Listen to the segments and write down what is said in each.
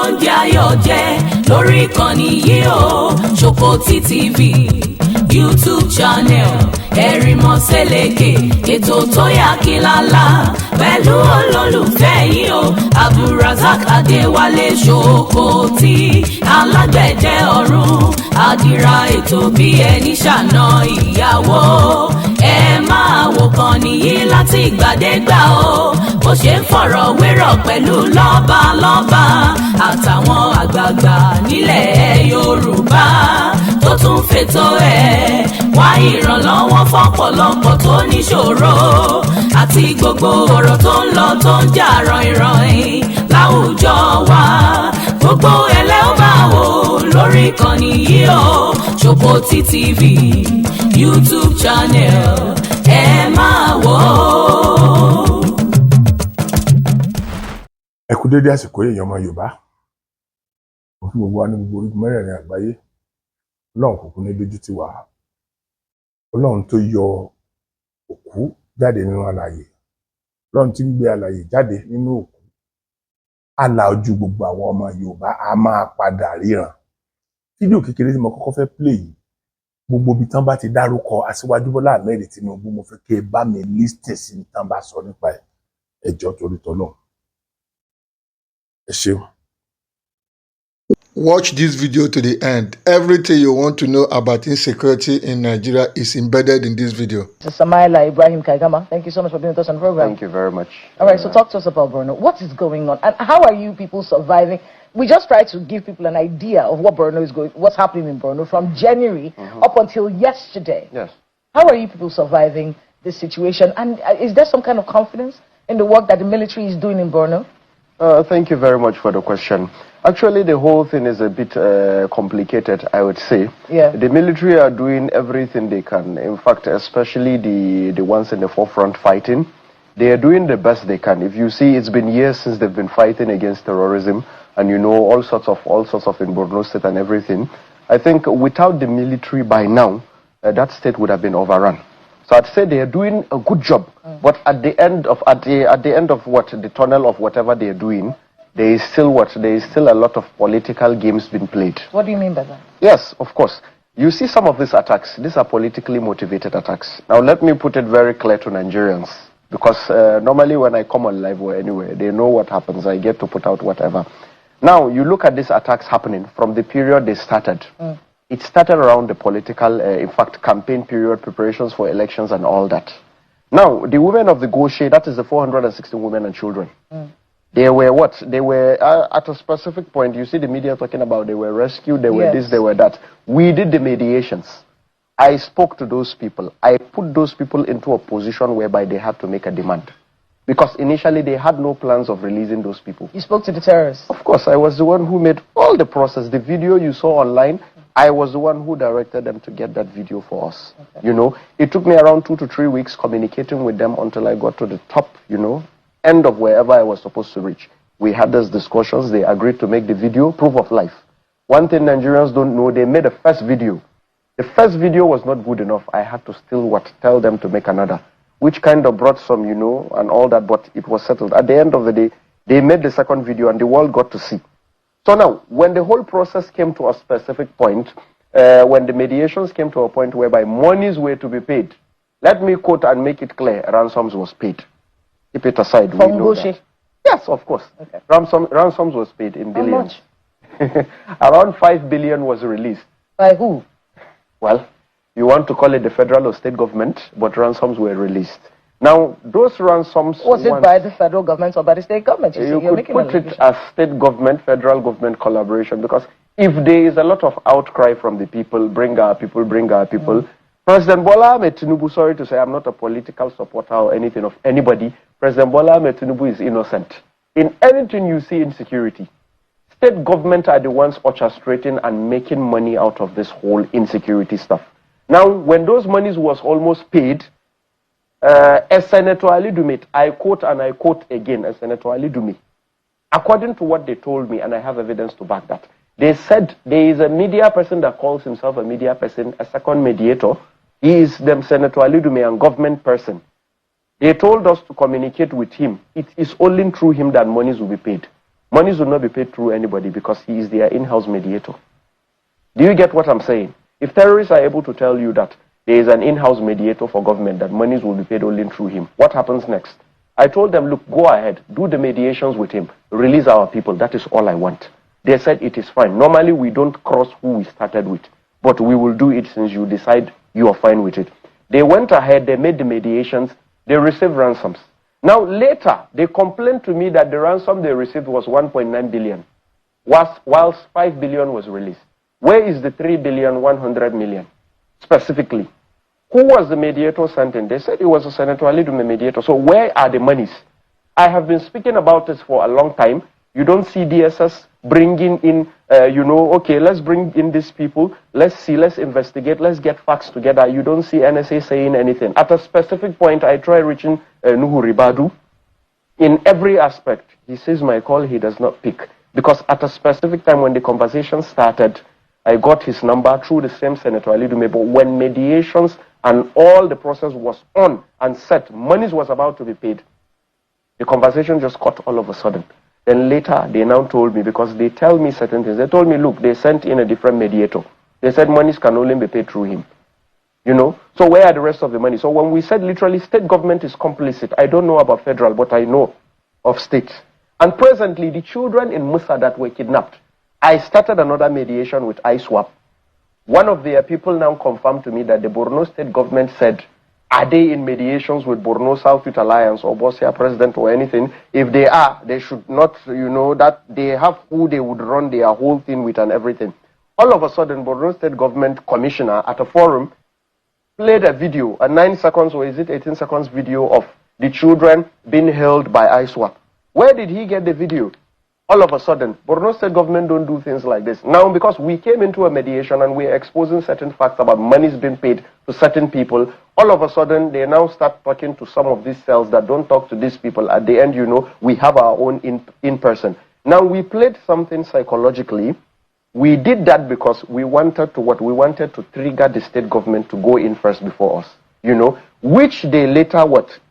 oúnjẹ ayọ̀ jẹ lórí ìkànnì yìí o Ṣòkòtì TV YouTube channel Ẹ̀rìnmọ́ Sẹ́lẹ̀kẹ̀ ètò tó yà kílálà pẹ̀lú olólùfẹ́ yìí o Abdulrasaq Adéwálé Ṣòkòtì alágbẹ̀dẹ ọ̀run àdìrà ètò bí ẹni ṣàna ìyàwó ẹ máa wò kàn nìyí láti ìgbàdégbà o bó ṣe ń fọ̀rọ̀ wérọ̀ pẹ̀lú lọ́balọ́ba àtàwọn àgbààgbà nílẹ̀ Yorùbá tó tún fètò ẹ̀ wá ìrànlọ́wọ́ fọ́pọ̀lọpọ̀ tó níṣòro àti gbogbo ọ̀rọ̀ tó ń lọ tó ń jà ràn-ìràn láwùjọ wa gbogbo ẹlẹ́ ó máa wò lórí ìkànnì yìí o Ṣòkòtì TV YouTube channel ẹ máa wò ó. Ẹ kú dédé àsìkò èèyàn ọmọ Yorùbá mo fún gbogbo wa ní gbogbo orígun mẹ́rẹ̀ẹ̀rin àgbáyé Ọlọ́run kúkú ní dójú tì wá Ọlọ́run tó yọ òkú jáde nínú alààyè Ọlọ́run tí ń gbé alààyè jáde nínú òkú àlà ojú gbogbo àwọn ọmọ Yorùbá a máa padà ríran. Fídíò kékeré tí mo kọ́kọ́ fẹ́ play yìí gbogbo ibi tán bá ti dárúkọ Aṣíwájú Bọ́lá Ahmed Tinubu mo fẹ́ kí ẹ bá mi listen sí ní tán bá sọ nípa ẹ̀ ẹjọ́ torí tọ́lọ́run. Ẹ ṣeun. Watch this video to the end. Everything you want to know about insecurity in Nigeria is embedded in this video. Samaila Ibrahim Kaigama, thank you so much for being with us on the program. Thank you very much. All right, so talk to us about Borno. What is going on, and how are you people surviving? We just try to give people an idea of what Borno is going, what's happening in Borno from January up until yesterday. Yes. How are you people surviving this situation, and is there some kind of confidence in the work that the military is doing in Borno? Thank you very much for the question. Actually, the whole thing is a bit complicated, I would say. Yeah. The military are doing everything they can. In fact, especially the ones in the forefront fighting, they are doing the best they can. If you see, it's been years since they've been fighting against terrorism, and you know all sorts of in Borno State and everything. I think without the military by now, that state would have been overrun. So I'd say they are doing a good job, but at the end of the tunnel of whatever they are doing, there is still a lot of political games being played. What do you mean by that? Yes, of course. You see some of these attacks, these are politically motivated attacks. Now let me put it very clear to Nigerians, because normally when I come on live or anywhere, they know what happens. I get to put out whatever. Now you look at these attacks happening from the period they started. It started around the political, in fact, campaign period, preparations for elections and all that. Now, the women of the Goshe, that is the 416 women and children, they were what? They were, at a specific point, you see the media talking about they were rescued, they were this, they were that. We did the mediations. I spoke to those people. I put those people into a position whereby they had to make a demand. Because initially they had no plans of releasing those people. You spoke to the terrorists? Of course, I was the one who made all the process. The video you saw online, I was the one who directed them to get that video for us. Okay. You know, it took me around 2 to 3 weeks communicating with them until I got to the top, you know, end of wherever I was supposed to reach. We had those discussions. They agreed to make the video proof of life. One thing Nigerians don't know, they made a first video. The first video was not good enough. I had to still tell them to make another, which kind of brought some, you know, and all that, but it was settled. At the end of the day, they made the second video and the world got to see. So now, when the whole process came to a specific point, when the mediations came to a point whereby monies were to be paid, let me quote and make it clear, ransoms was paid. Keep it aside, we know that. Yes, of course. Okay. Ransoms was paid in billions. How much? Around 5 billion was released. By who? Well, you want to call it the federal or state government, but ransoms were released. Now, those ransoms... Was it by the federal government or by the state government? You could put it as state government, federal government collaboration, because if there is a lot of outcry from the people, bring our people, President Bola Ahmed Tinubu, sorry to say, I'm not a political supporter or anything of anybody, President Bola Ahmed Tinubu is innocent. In anything you see in security, state government are the ones orchestrating and making money out of this whole insecurity stuff. Now, when those monies was almost paid, as Senator Ali Dume, I quote and I quote again, as Senator Ali Dume, according to what they told me, and I have evidence to back that, they said there is a media person that calls himself a media person, a second mediator. He is them Senator Ali Dume, and government person. They told us to communicate with him. It is only through him that monies will be paid. Monies will not be paid through anybody because he is their in-house mediator. Do you get what I'm saying? If terrorists are able to tell you that there is an in-house mediator for government, that monies will be paid only through him, what happens next? I told them, look, go ahead, do the mediations with him, release our people, that is all I want. They said it is fine. Normally we don't cross who we started with, but we will do it since you decide you are fine with it. They went ahead, they made the mediations, they received ransoms. Now later, they complained to me that the ransom they received was 1.9 billion, whilst 5 billion was released. Where is the 3 billion 100 million, specifically? Who was the mediator sent in? They said it was a Senator Ali Dume mediator. So where are the monies? I have been speaking about this for a long time. You don't see DSS bringing in, okay, let's bring in these people. Let's see, let's investigate, let's get facts together. You don't see NSA saying anything. At a specific point, I try reaching Nuhu Ribadu. In every aspect, he says my call, he does not pick. Because at a specific time when the conversation started, I got his number through the same Senator Ali Dume. But when mediations and all the process was on and set, monies was about to be paid, the conversation just cut all of a sudden. Then later, they now told me, because they tell me certain things, they told me, look, they sent in a different mediator. They said monies can only be paid through him. You know? So where are the rest of the money? So when we said literally state government is complicit, I don't know about federal, but I know of state. And presently, the children in Musa that were kidnapped, I started another mediation with ISWAP. One of their people now confirmed to me that the Borno state government said, are they in mediations with Borno South Youth Alliance or Bosia President or anything? If they are, they should not, that they have who they would run their whole thing with and everything. All of a sudden, Borno state government commissioner at a forum played a video, a 9 seconds or is it 18 seconds video of the children being held by ISWAP. Where did he get the video? All of a sudden, Borno state government don't do things like this. Now, because we came into a mediation and we're exposing certain facts about monies being paid to certain people, all of a sudden, they now start talking to some of these cells that don't talk to these people. At the end, we have our own in-person. Now, we played something psychologically. We did that because we wanted to what? We wanted to trigger the state government to go in first before us, which they later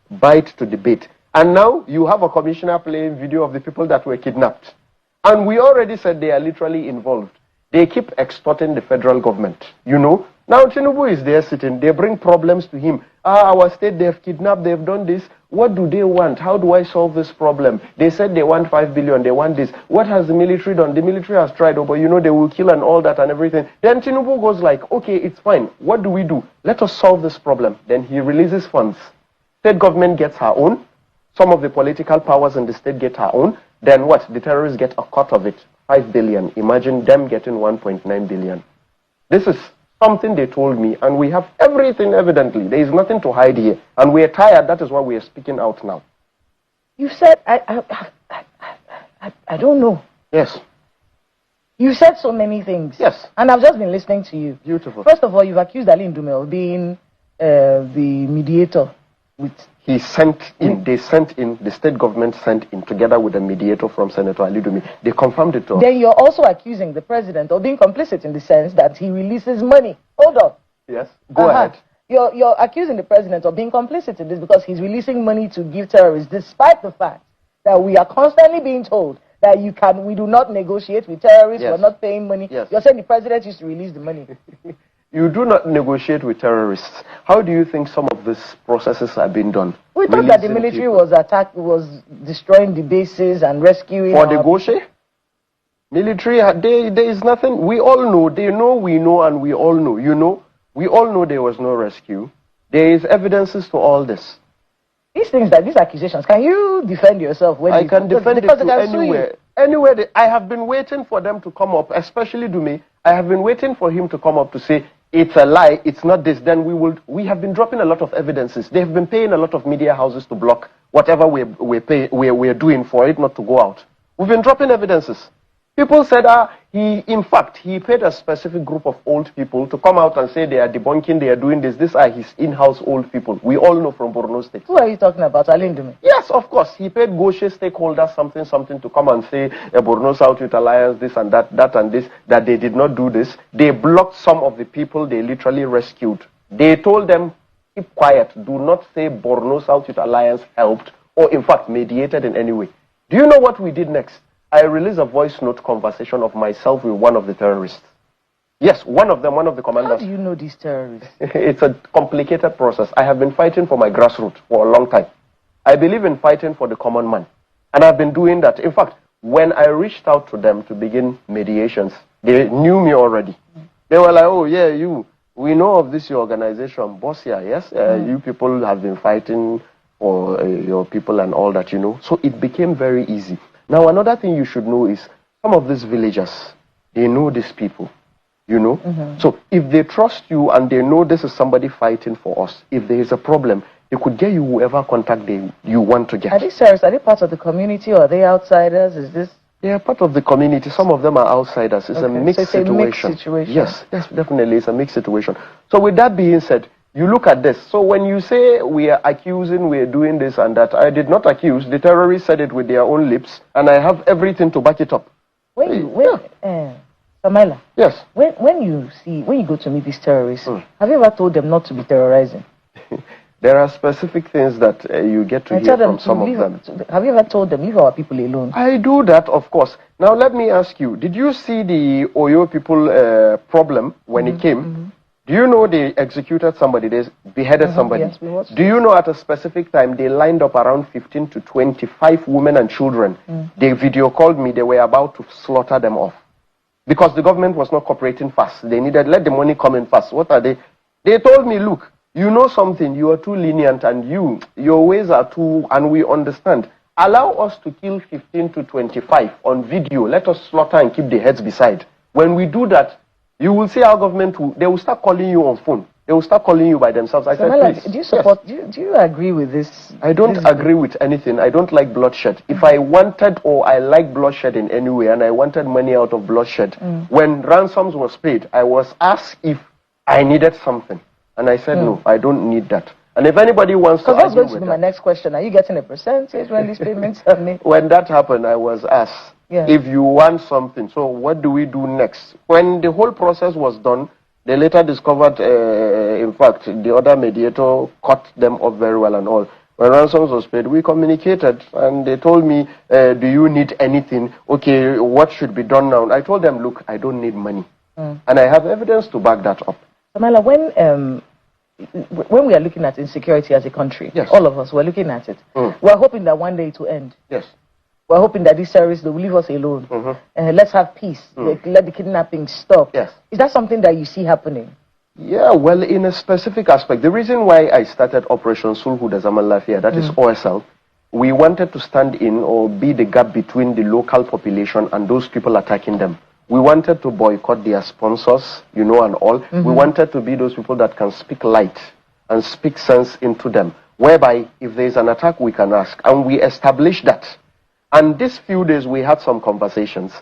bite to debate. And now you have a commissioner playing video of the people that were kidnapped. And we already said they are literally involved. They keep extorting the federal government, Now Tinubu is there sitting, they bring problems to him. Our state, they've kidnapped, they've done this. What do they want? How do I solve this problem? They said they want 5 billion, they want this. What has the military done? The military has tried, but they will kill and all that and everything. Then Tinubu goes like, okay, it's fine. What do we do? Let us solve this problem. Then he releases funds. State government gets her own. Some of the political powers in the state get her own. Then what? The terrorists get a cut of it. 5 billion. Imagine them getting 1.9 billion. This is something they told me, and we have everything evidently. There is nothing to hide here. And we are tired. That is why we are speaking out now. You said, I don't know. Yes. You said so many things. Yes. And I've just been listening to you. Beautiful. First of all, you've accused Ali Ndume of being the mediator with... He sent in, the state government sent in together with a mediator from Senator Ali Dume. They confirmed it to us. Then you're also accusing the president of being complicit in the sense that he releases money. Hold on. Yes, go ahead. You're accusing the president of being complicit in this because he's releasing money to give terrorists, despite the fact that we are constantly being told that we do not negotiate with terrorists, Yes. we're not paying money. Yes. You're saying the president used to release the money. You do not negotiate with terrorists. How do you think some of these processes are being done? We thought that the military was destroying the bases and rescuing... For the Goshe? Military, there is nothing. We all know. They know, we know, and we all know. We all know there was no rescue. There is evidences to all this. These accusations, can you defend yourself? When I can defend it to anywhere. Anywhere. I have been waiting for them to come up, especially Dume. I have been waiting for him to come up to say, it's a lie, it's not this. Then we have been dropping a lot of evidences. They have been paying a lot of media houses to block whatever we're doing for it not to go out. We've been dropping evidences. People said, in fact, he paid a specific group of old people to come out and say they are debunking, they are doing this. These are his in-house old people. We all know from Borno State. Who are you talking about, Ali Ndume? Yes, of course. He paid Goshe stakeholders something to come and say Borno South Youth Alliance, this and that and this, that they did not do this. They blocked some of the people they literally rescued. They told them, keep quiet. Do not say Borno South Youth Alliance helped or in fact mediated in any way. Do you know what we did next? I released a voice note conversation of myself with one of the terrorists. Yes, one of them, one of the commanders. How do you know these terrorists? It's a complicated process. I have been fighting for my grassroots for a long time. I believe in fighting for the common man. And I've been doing that. In fact, when I reached out to them to begin mediations, they knew me already. They were like, oh, yeah, we know of this your organization, Bossia, yes? You people have been fighting for your people and all that, So it became very easy. Now, another thing you should know is some of these villagers, they know these people, So if they trust you and they know this is somebody fighting for us, if there is a problem, they could get you whoever contact you want to get. Are these terrorists, are they part of the community or are they outsiders? Is this... They are part of the community. Some of them are outsiders. It's a mixed situation. A mixed situation. Yes, definitely. It's a mixed situation. So with that being said, you look at this. So when you say we are accusing, we are doing this and that, I did not accuse. The terrorists said it with their own lips, and I have everything to back it up. Samila, yes. When you go to meet these terrorists, have you ever told them not to be terrorizing? There are specific things that you get to hear from some of them. Have you ever told them, leave our people alone? I do that, of course. Now, let me ask you, did you see the Oyo people problem when it came? Do you know they executed somebody, they beheaded somebody? Yes, we watched. Do you know at a specific time they lined up around 15 to 25 women and children? They video called me, they were about to slaughter them off. Because the government was not cooperating fast. They needed, let the money come in fast. What are they? They told me, look, you know something, you are too lenient and your ways are too, and we understand. Allow us to kill 15 to 25 on video. Let us slaughter and keep the heads beside. When we do that, you will see our government, they will start calling you on phone. They will start calling you by themselves. I said, please. Do you support, do you agree with this? I don't agree with anything. I don't like bloodshed. If I wanted or I like bloodshed in any way and I wanted money out of bloodshed, when ransoms was paid, I was asked if I needed something. And I said, no, I don't need that. And if anybody wants to that's going to be my next question. Are you getting a percentage when these payments are made? When that happened, I was asked if you want something. So what do we do next? When the whole process was done, they later discovered, in fact, the other mediator cut them off very well and all. When ransoms was paid, we communicated and they told me, do you need anything? Okay, what should be done now? I told them, look, I don't need money. And I have evidence to back that up. Samala, when we are looking at insecurity as a country, all of us, we're looking at it. We're hoping that one day it will end. Yes. We're hoping that these terrorists will leave us alone. Let's have peace. Let the kidnapping stop. Yes. Is that something that you see happening? Yeah, well, in a specific aspect. The reason why I started Operation Sulhu da Zaman Lafiya, that is OSL, we wanted to stand in or be the gap between the local population and those people attacking them. We wanted to boycott their sponsors, and all. We wanted to be those people that can speak light and speak sense into them, whereby if there is an attack, we can ask. And we established that. And these few days, we had some conversations.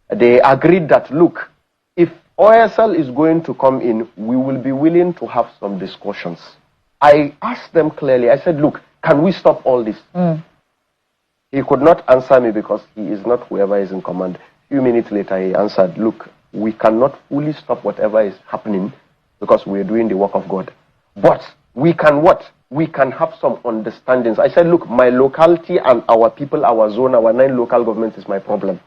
They agreed that, look, if OSL is going to come in, we will be willing to have some discussions. I asked them clearly, I said, look, can we stop all this? He could not answer me because he is not whoever is in command. A few minutes later, he answered, look, we cannot fully stop whatever is happening because we are doing the work of God. But we can what? We can have some understandings. I said, look, my locality and our people, our zone, our 9 local governments is my problem.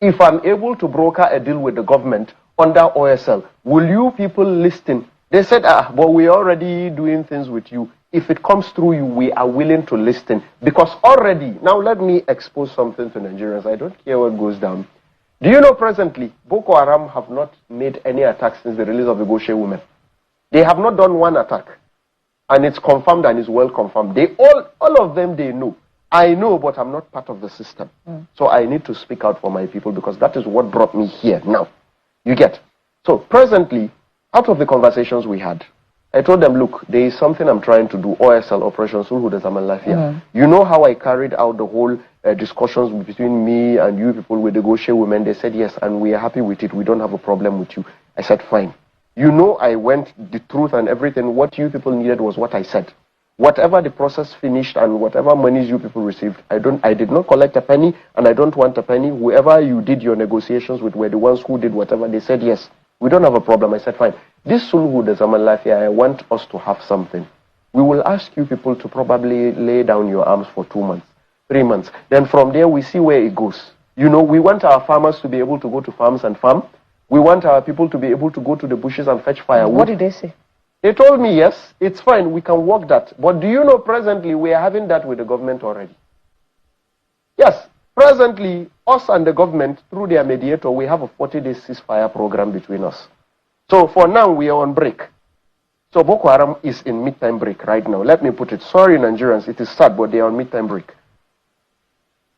If I'm able to broker a deal with the government under OSL, will you people listen? They said, but we're already doing things with you. If it comes through you, we are willing to listen. Because already, now let me expose something to Nigerians. I don't care what goes down. Do you know presently, Boko Haram have not made any attacks since the release of the Goshe women. They have not done one attack. And it's confirmed and it's well confirmed. They all of them, they know. I know, but I'm not part of the system. So I need to speak out for my people because that is what brought me here now. You get? So presently, out of the conversations we had, I told them, look, there is something I'm trying to do, OSL, Operation Sulhu da Zaman Lafiya. You know how I carried out the whole discussions between me and you people with the Goshe women? They said, yes, and we are happy with it. We don't have a problem with you. I said, fine. You know I went the truth and everything. What you people needed was what I said. Whatever the process finished and whatever monies you people received, I did not collect a penny and I don't want a penny. Whoever you did your negotiations with were the ones who did whatever. They said, yes, we don't have a problem. I said, fine. This Sulhu da Zaman Lafiya, I want us to have something. We will ask you people to probably lay down your arms for 2 months, 3 months. Then from there, we see where it goes. You know, we want our farmers to be able to go to farms and farm. We want our people to be able to go to the bushes and fetch firewood. What did they say? They told me, yes, it's fine, we can work that. But do you know presently we are having that with the government already? Yes, presently, us and the government, through their mediator, we have a 40-day ceasefire program between us. So for now, we are on break. So Boko Haram is in mid-time break right now. Let me put it. Sorry, Nigerians, it is sad, but they are on mid-time break.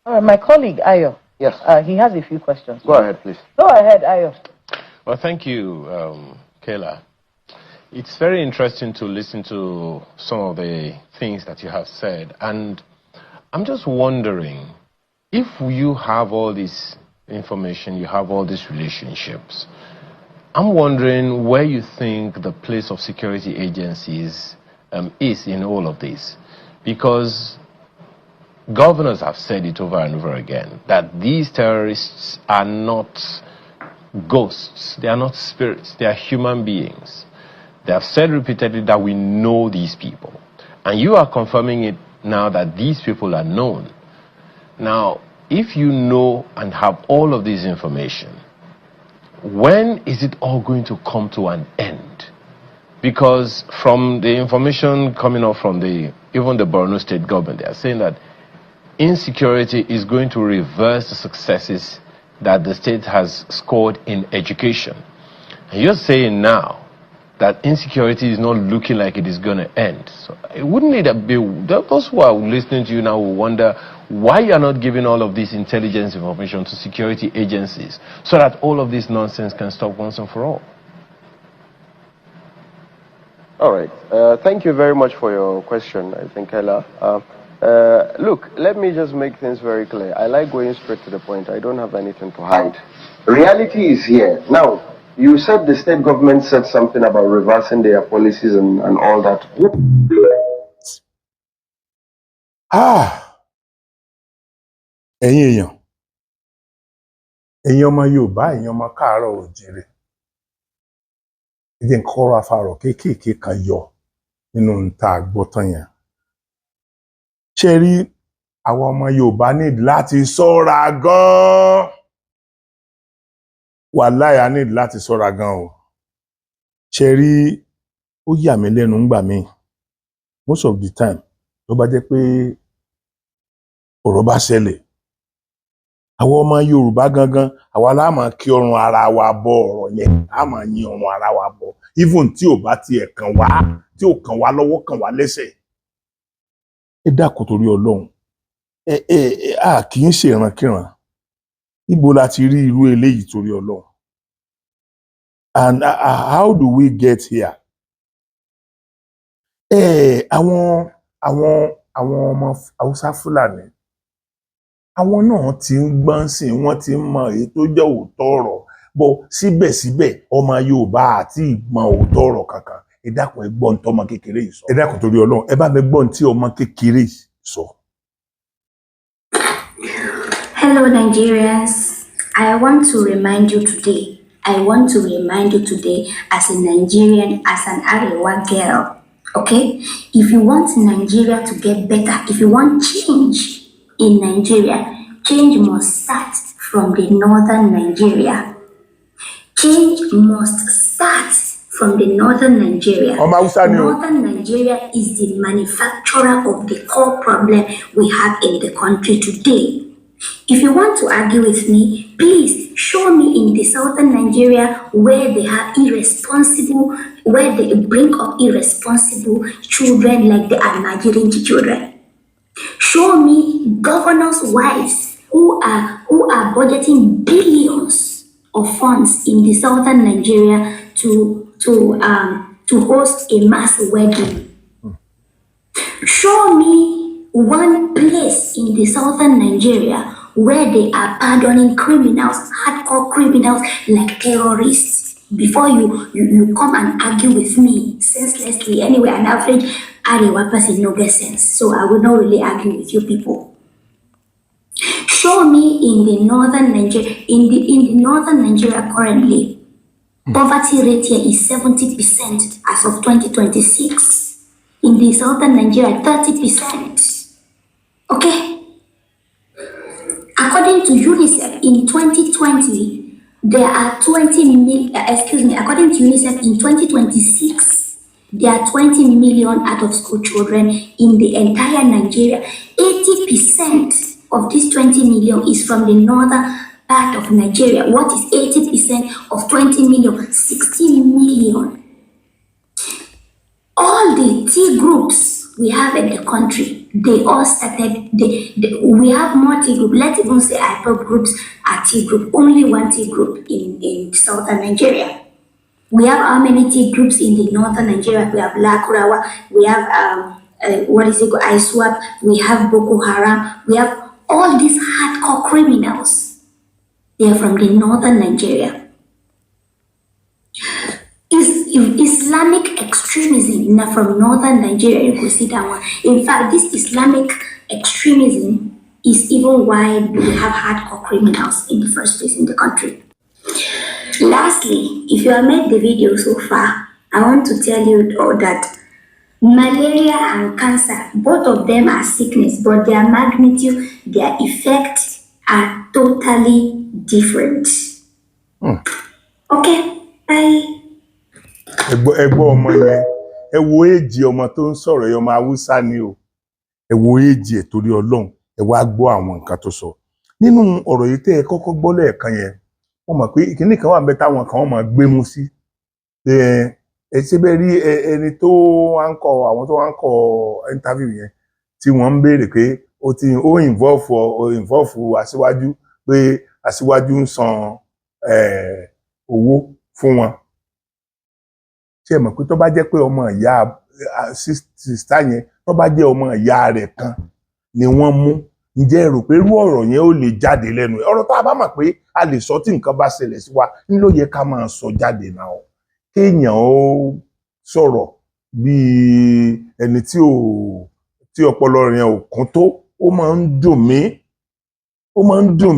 My colleague, Ayo. Yes. He has a few questions. Go ahead, please. Go ahead, Ayo. Well, thank you, Kayla. It's very interesting to listen to some of the things that you have said. And I'm just wondering, if you have all this information, you have all these relationships, I'm wondering where you think the place of security agencies is in all of this. Because governors have said it over and over again, that these terrorists are not ghosts, they are not spirits, they are human beings. They have said repeatedly that we know these people. And you are confirming it now that these people are known. Now, if you know and have all of this information, when is it all going to come to an end? Because from the information coming up from even the Borno state government, they are saying that insecurity is going to reverse the successes that the state has scored in education. And you're saying now that insecurity is not looking like it is going to end. So wouldn't it be, those who are listening to you now will wonder why you are not giving all of this intelligence information to security agencies so that all of this nonsense can stop once and for all? All right. Thank you very much for your question, I think, Ella. Look, let me just make things very clear. I like going straight to the point. I don't have anything to hide. Reality is here. Now, you said the state government said something about reversing their policies and all that. Ẹ̀yin ọmọ Yorùbá, ẹ̀yin ọmọ káàárọ̀ oòjíire. Ẹ jẹ́ n kọ́rọ̀ afárọ̀ kéékèèké kan yọ nínú nta àgbọ́tán yẹn. Ṣé rí àwọn ọmọ Yorùbá need láti ṣọ́ra gan-an. Wàláhì a need láti ṣọ́ra gan o. Ṣé rí ó yà mí lẹ́nu ńgbà míì. Most of the time tó bá jẹ́ pé ọ̀rọ̀ bá ṣẹlẹ̀, àwọn ọmọ Yorùbá gangan àwa la máa kí ọrùn ara wa bọ ọ̀rọ̀ yẹn, a máa yín ọrùn ara wa bọ even tí ò bá tiẹ̀ kàn wá, tí ò kàn wá lọ́wọ́ kàn wá lẹ́sẹ̀. Ẹ dákun torí Ọlọ́run, a kì í ṣe ìrankíran. Ibo la ti rí irú eléyìí torí Ọlọ́run? And how do we get here? Àwọn ọmọ Haúsá Fúlàní, àwọn náà ti ń gbọ́n sí i, wọ́n ti ń mọ èyí tó jẹ́ òótọ́ ọ̀rọ̀, bọ́ síbẹ̀síbẹ̀ ọmọ Yorùbá àti ìmọ̀ òótọ́ ọ̀rọ̀ kankan. Ẹ dákun ẹ gbọ́n tí ọmọ kékeré yìí sọ. Ẹ dákun torí Ọlọ́run, ẹ bá mi gbọ́n tí ọmọ kékeré yìí sọ. Hello Nigerians, I want to remind you today as a Nigerian, as an Arewa girl, okay? If you want Nigeria to get better, if you want change in Nigeria, change must start from the northern Nigeria. Change must start from the northern Nigeria. Northern Nigeria is the manufacturer of the core problem we have in the country today. If you want to argue with me, please show me in the southern Nigeria where they have where they bring up irresponsible children like the Almajiri children. Show me governors' wives who are budgeting billions of funds in the southern Nigeria to host a mass wedding. Show me one place in the southern Nigeria where they are pardoning criminals, hardcore criminals like terrorists. Before you come and argue with me senselessly. Anyway, an average Arewa person no get sense, so I will not really argue with you people. Show me in the northern Nigeria, in the northern Nigeria currently, poverty rate here is 70% as of 2026. In the southern Nigeria, 30%. Okay? According according to UNICEF in 2020, there are 20 million, according to UNICEF in 2026, there are 20 million out-of-school children in the entire Nigeria. 80% of this 20 million is from the northern part of Nigeria. What is 80% of 20 million? 60 million. All the T groups we have in the country, they all started, we have more T group. Let's even say IPOP groups are T group, only one T group in southern Nigeria. We have how many T groups in the northern Nigeria? We have Lakurawa, we have ISWAP, we have Boko Haram, we have all these hardcore criminals. They are from the northern Nigeria. Islamic extremism now from northern Nigeria, you could see that one. In fact, this Islamic extremism is even why we have hardcore criminals in the first place in the country. Lastly, if you have made the video so far, I want to tell you all that malaria and cancer, both of them are sickness, but their magnitude, their effects are totally different. Okay, bye. Ẹgbọ́ ọmọ yẹn, ẹ wo èjì ọmọ tó ń sọ̀rọ̀ yẹn, ọmọ Haúsá ni o. Ẹ wo èjì ẹ̀ torí Ọlọ́run, ẹ wá gbọ́ àwọn nǹkan tó sọ. Nínú ọ̀rọ̀ yìí tẹ́ ẹ kọ́kọ́ gbọ́ lẹ́ẹ̀kan yẹn, wọ́n mọ̀ pé ìkíní kan wà ń bẹ táwọn kan wọ́n máa gbé mú sí. Ẹ ṣe bẹ́ẹ̀ rí ẹni tó wá ń kọ àwọn tó wá ń kọ interview yẹn tí wọ́n ń béèrè pé ó involve Aṣíwájú pé Aṣíwájú ń san owó fún wọn. Ṣé ẹ mọ̀ pé tó bá jẹ́ pé ọmọ ìyá sista yẹn tó bá jẹ́ ọmọ ìyá rẹ̀ kan ni wọ́n mú, ǹjẹ́ ẹ rò pé irú ọ̀rọ̀ yẹn ó lè jáde lẹ́nu ẹ̀? Ọ̀rọ̀ tá a bá mọ̀ pé a lè sọ tí nǹkan bá ṣẹlẹ̀ sí wa ní ló yẹ ká máa sọ jáde náà. Kéèyàn ó sọ̀rọ̀ bí ẹni tí ọpọlọ rẹ̀ ò kún tó, ó máa ń dùn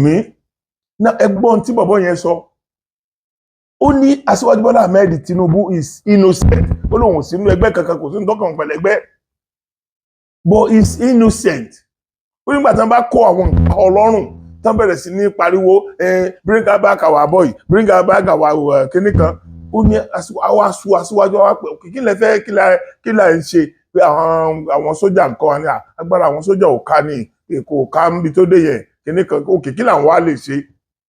mí. Ẹgbọ́n tí bọ̀bọ́ yẹn sọ, ó ní Aṣíwájú Bọ́lá Ahmed Tinubu is innocent. Ó lóun sínú ẹgbẹ́ kankan, kò sínú tọ́kàn pẹ̀lẹ́gbẹ́, but is innocent. Ó nígbà tí wọ́n bá kó àwọn nǹkan ọlọ́run tí wọ́n bẹ̀rẹ̀ sí ní pariwo bring her back our boy, bring her back our kíní kan. Ó ní Aṣíwájú wa pé kí lẹ fẹ́ kí la ń ṣe pé àwọn sójà nǹkan wa ní agbára àwọn sójà ò ká ní kò ká níbi tó dé yẹn kíní kan, òkè kí làwọn wá lè ṣe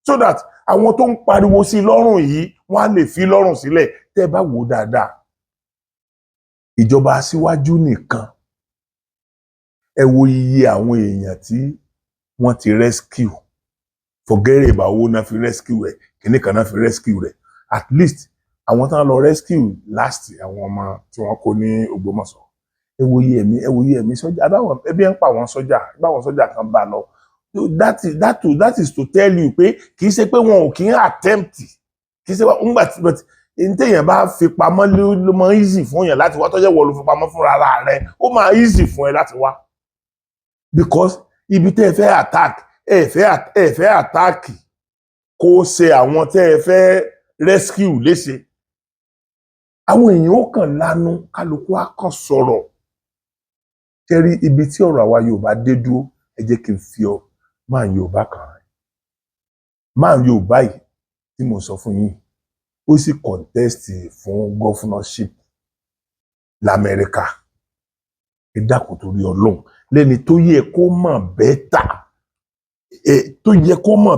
so that àwọn tó ń pariwo sí lọ́rùn yìí wọ́n á lè fi lọ́rùn sílẹ̀. Tẹ́ bá wò dáadáa, ìjọba Aṣíwájú nìkan, ẹ wo iye àwọn èèyàn tí wọ́n ti rescue, forget about owó náà fi rescue ẹ̀, kíní kan náà fi rescue rẹ̀. At least àwọn tán lọ rescue last, àwọn ọmọ tí wọ́n kó ní Ògbómọ̀ṣọ́, ẹ wo iye ẹ̀mí sọ́jà, ẹbí ń pa àwọn sọ́jà, báwọn sọ́jà kan bá lọ. That is to tell you pé kì í ṣe pé wọn ò kí ń attempt, kì í ṣe ńgbà tí but téèyàn bá fi pamọ́ ló máa easy fún yàn láti wá, tó jẹ́ wọ́n ló fi pamọ́ fúnra rẹ̀, ó máa easy fún ẹ láti wá, because ibi tẹ́ ẹ fẹ́ attack ẹ fẹ́ attack kó ṣe àwọn tẹ́ ẹ fẹ́ rescue léṣe. Àwọn èèyàn ó kàn lanu, kálukú á kàn sọ̀rọ̀. Kẹ́rí ibi tí ọ̀rọ̀ àwa Yorùbá dé dúró, ẹ jẹ́ kí n fi máa Yorùbá kan rẹ̀. Máa Yorùbá yìí tí mo sọ fún yín, ó sì contest fún governorship l'Amẹ́ríkà. Ẹ dákun torí Ọlọ́run, lẹ́ni tó yẹ kó mọ̀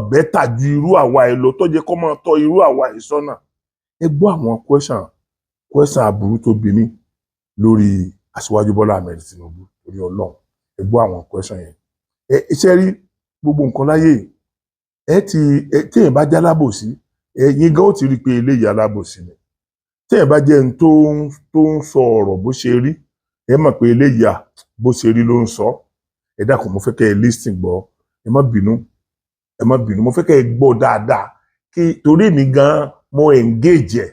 bẹ́tà ju irú àwa ẹ lọ, tó yẹ kó mọ̀ tọ́ irú àwa ẹ sọ́nà. Ẹ gbọ́ àwọn question aburú tó bí mi lórí Aṣíwájú Bọ́lá Ahmed Tinubu torí Ọlọ́run. Ẹ gbọ́ àwọn question yẹn. Iṣẹ́ rí gbogbo nǹkan láyé tí ẹ bá jẹ́ alábòsí, ẹ̀yin gan ó ti rí pé eléyìí alábòsí ni. Tí ẹ bá jẹ́ ẹni tó ń sọ ọ̀rọ̀ bó ṣe rí, ẹ mọ̀ pé eléyìí bó ṣe rí ló ń sọ. Ẹ dákun, mo fẹ́ kẹ́ ẹ listen gbọ́, ẹ má bínú, mo fẹ́ kẹ́ ẹ gbọ́ dáadáa kí torí mi gan mo engage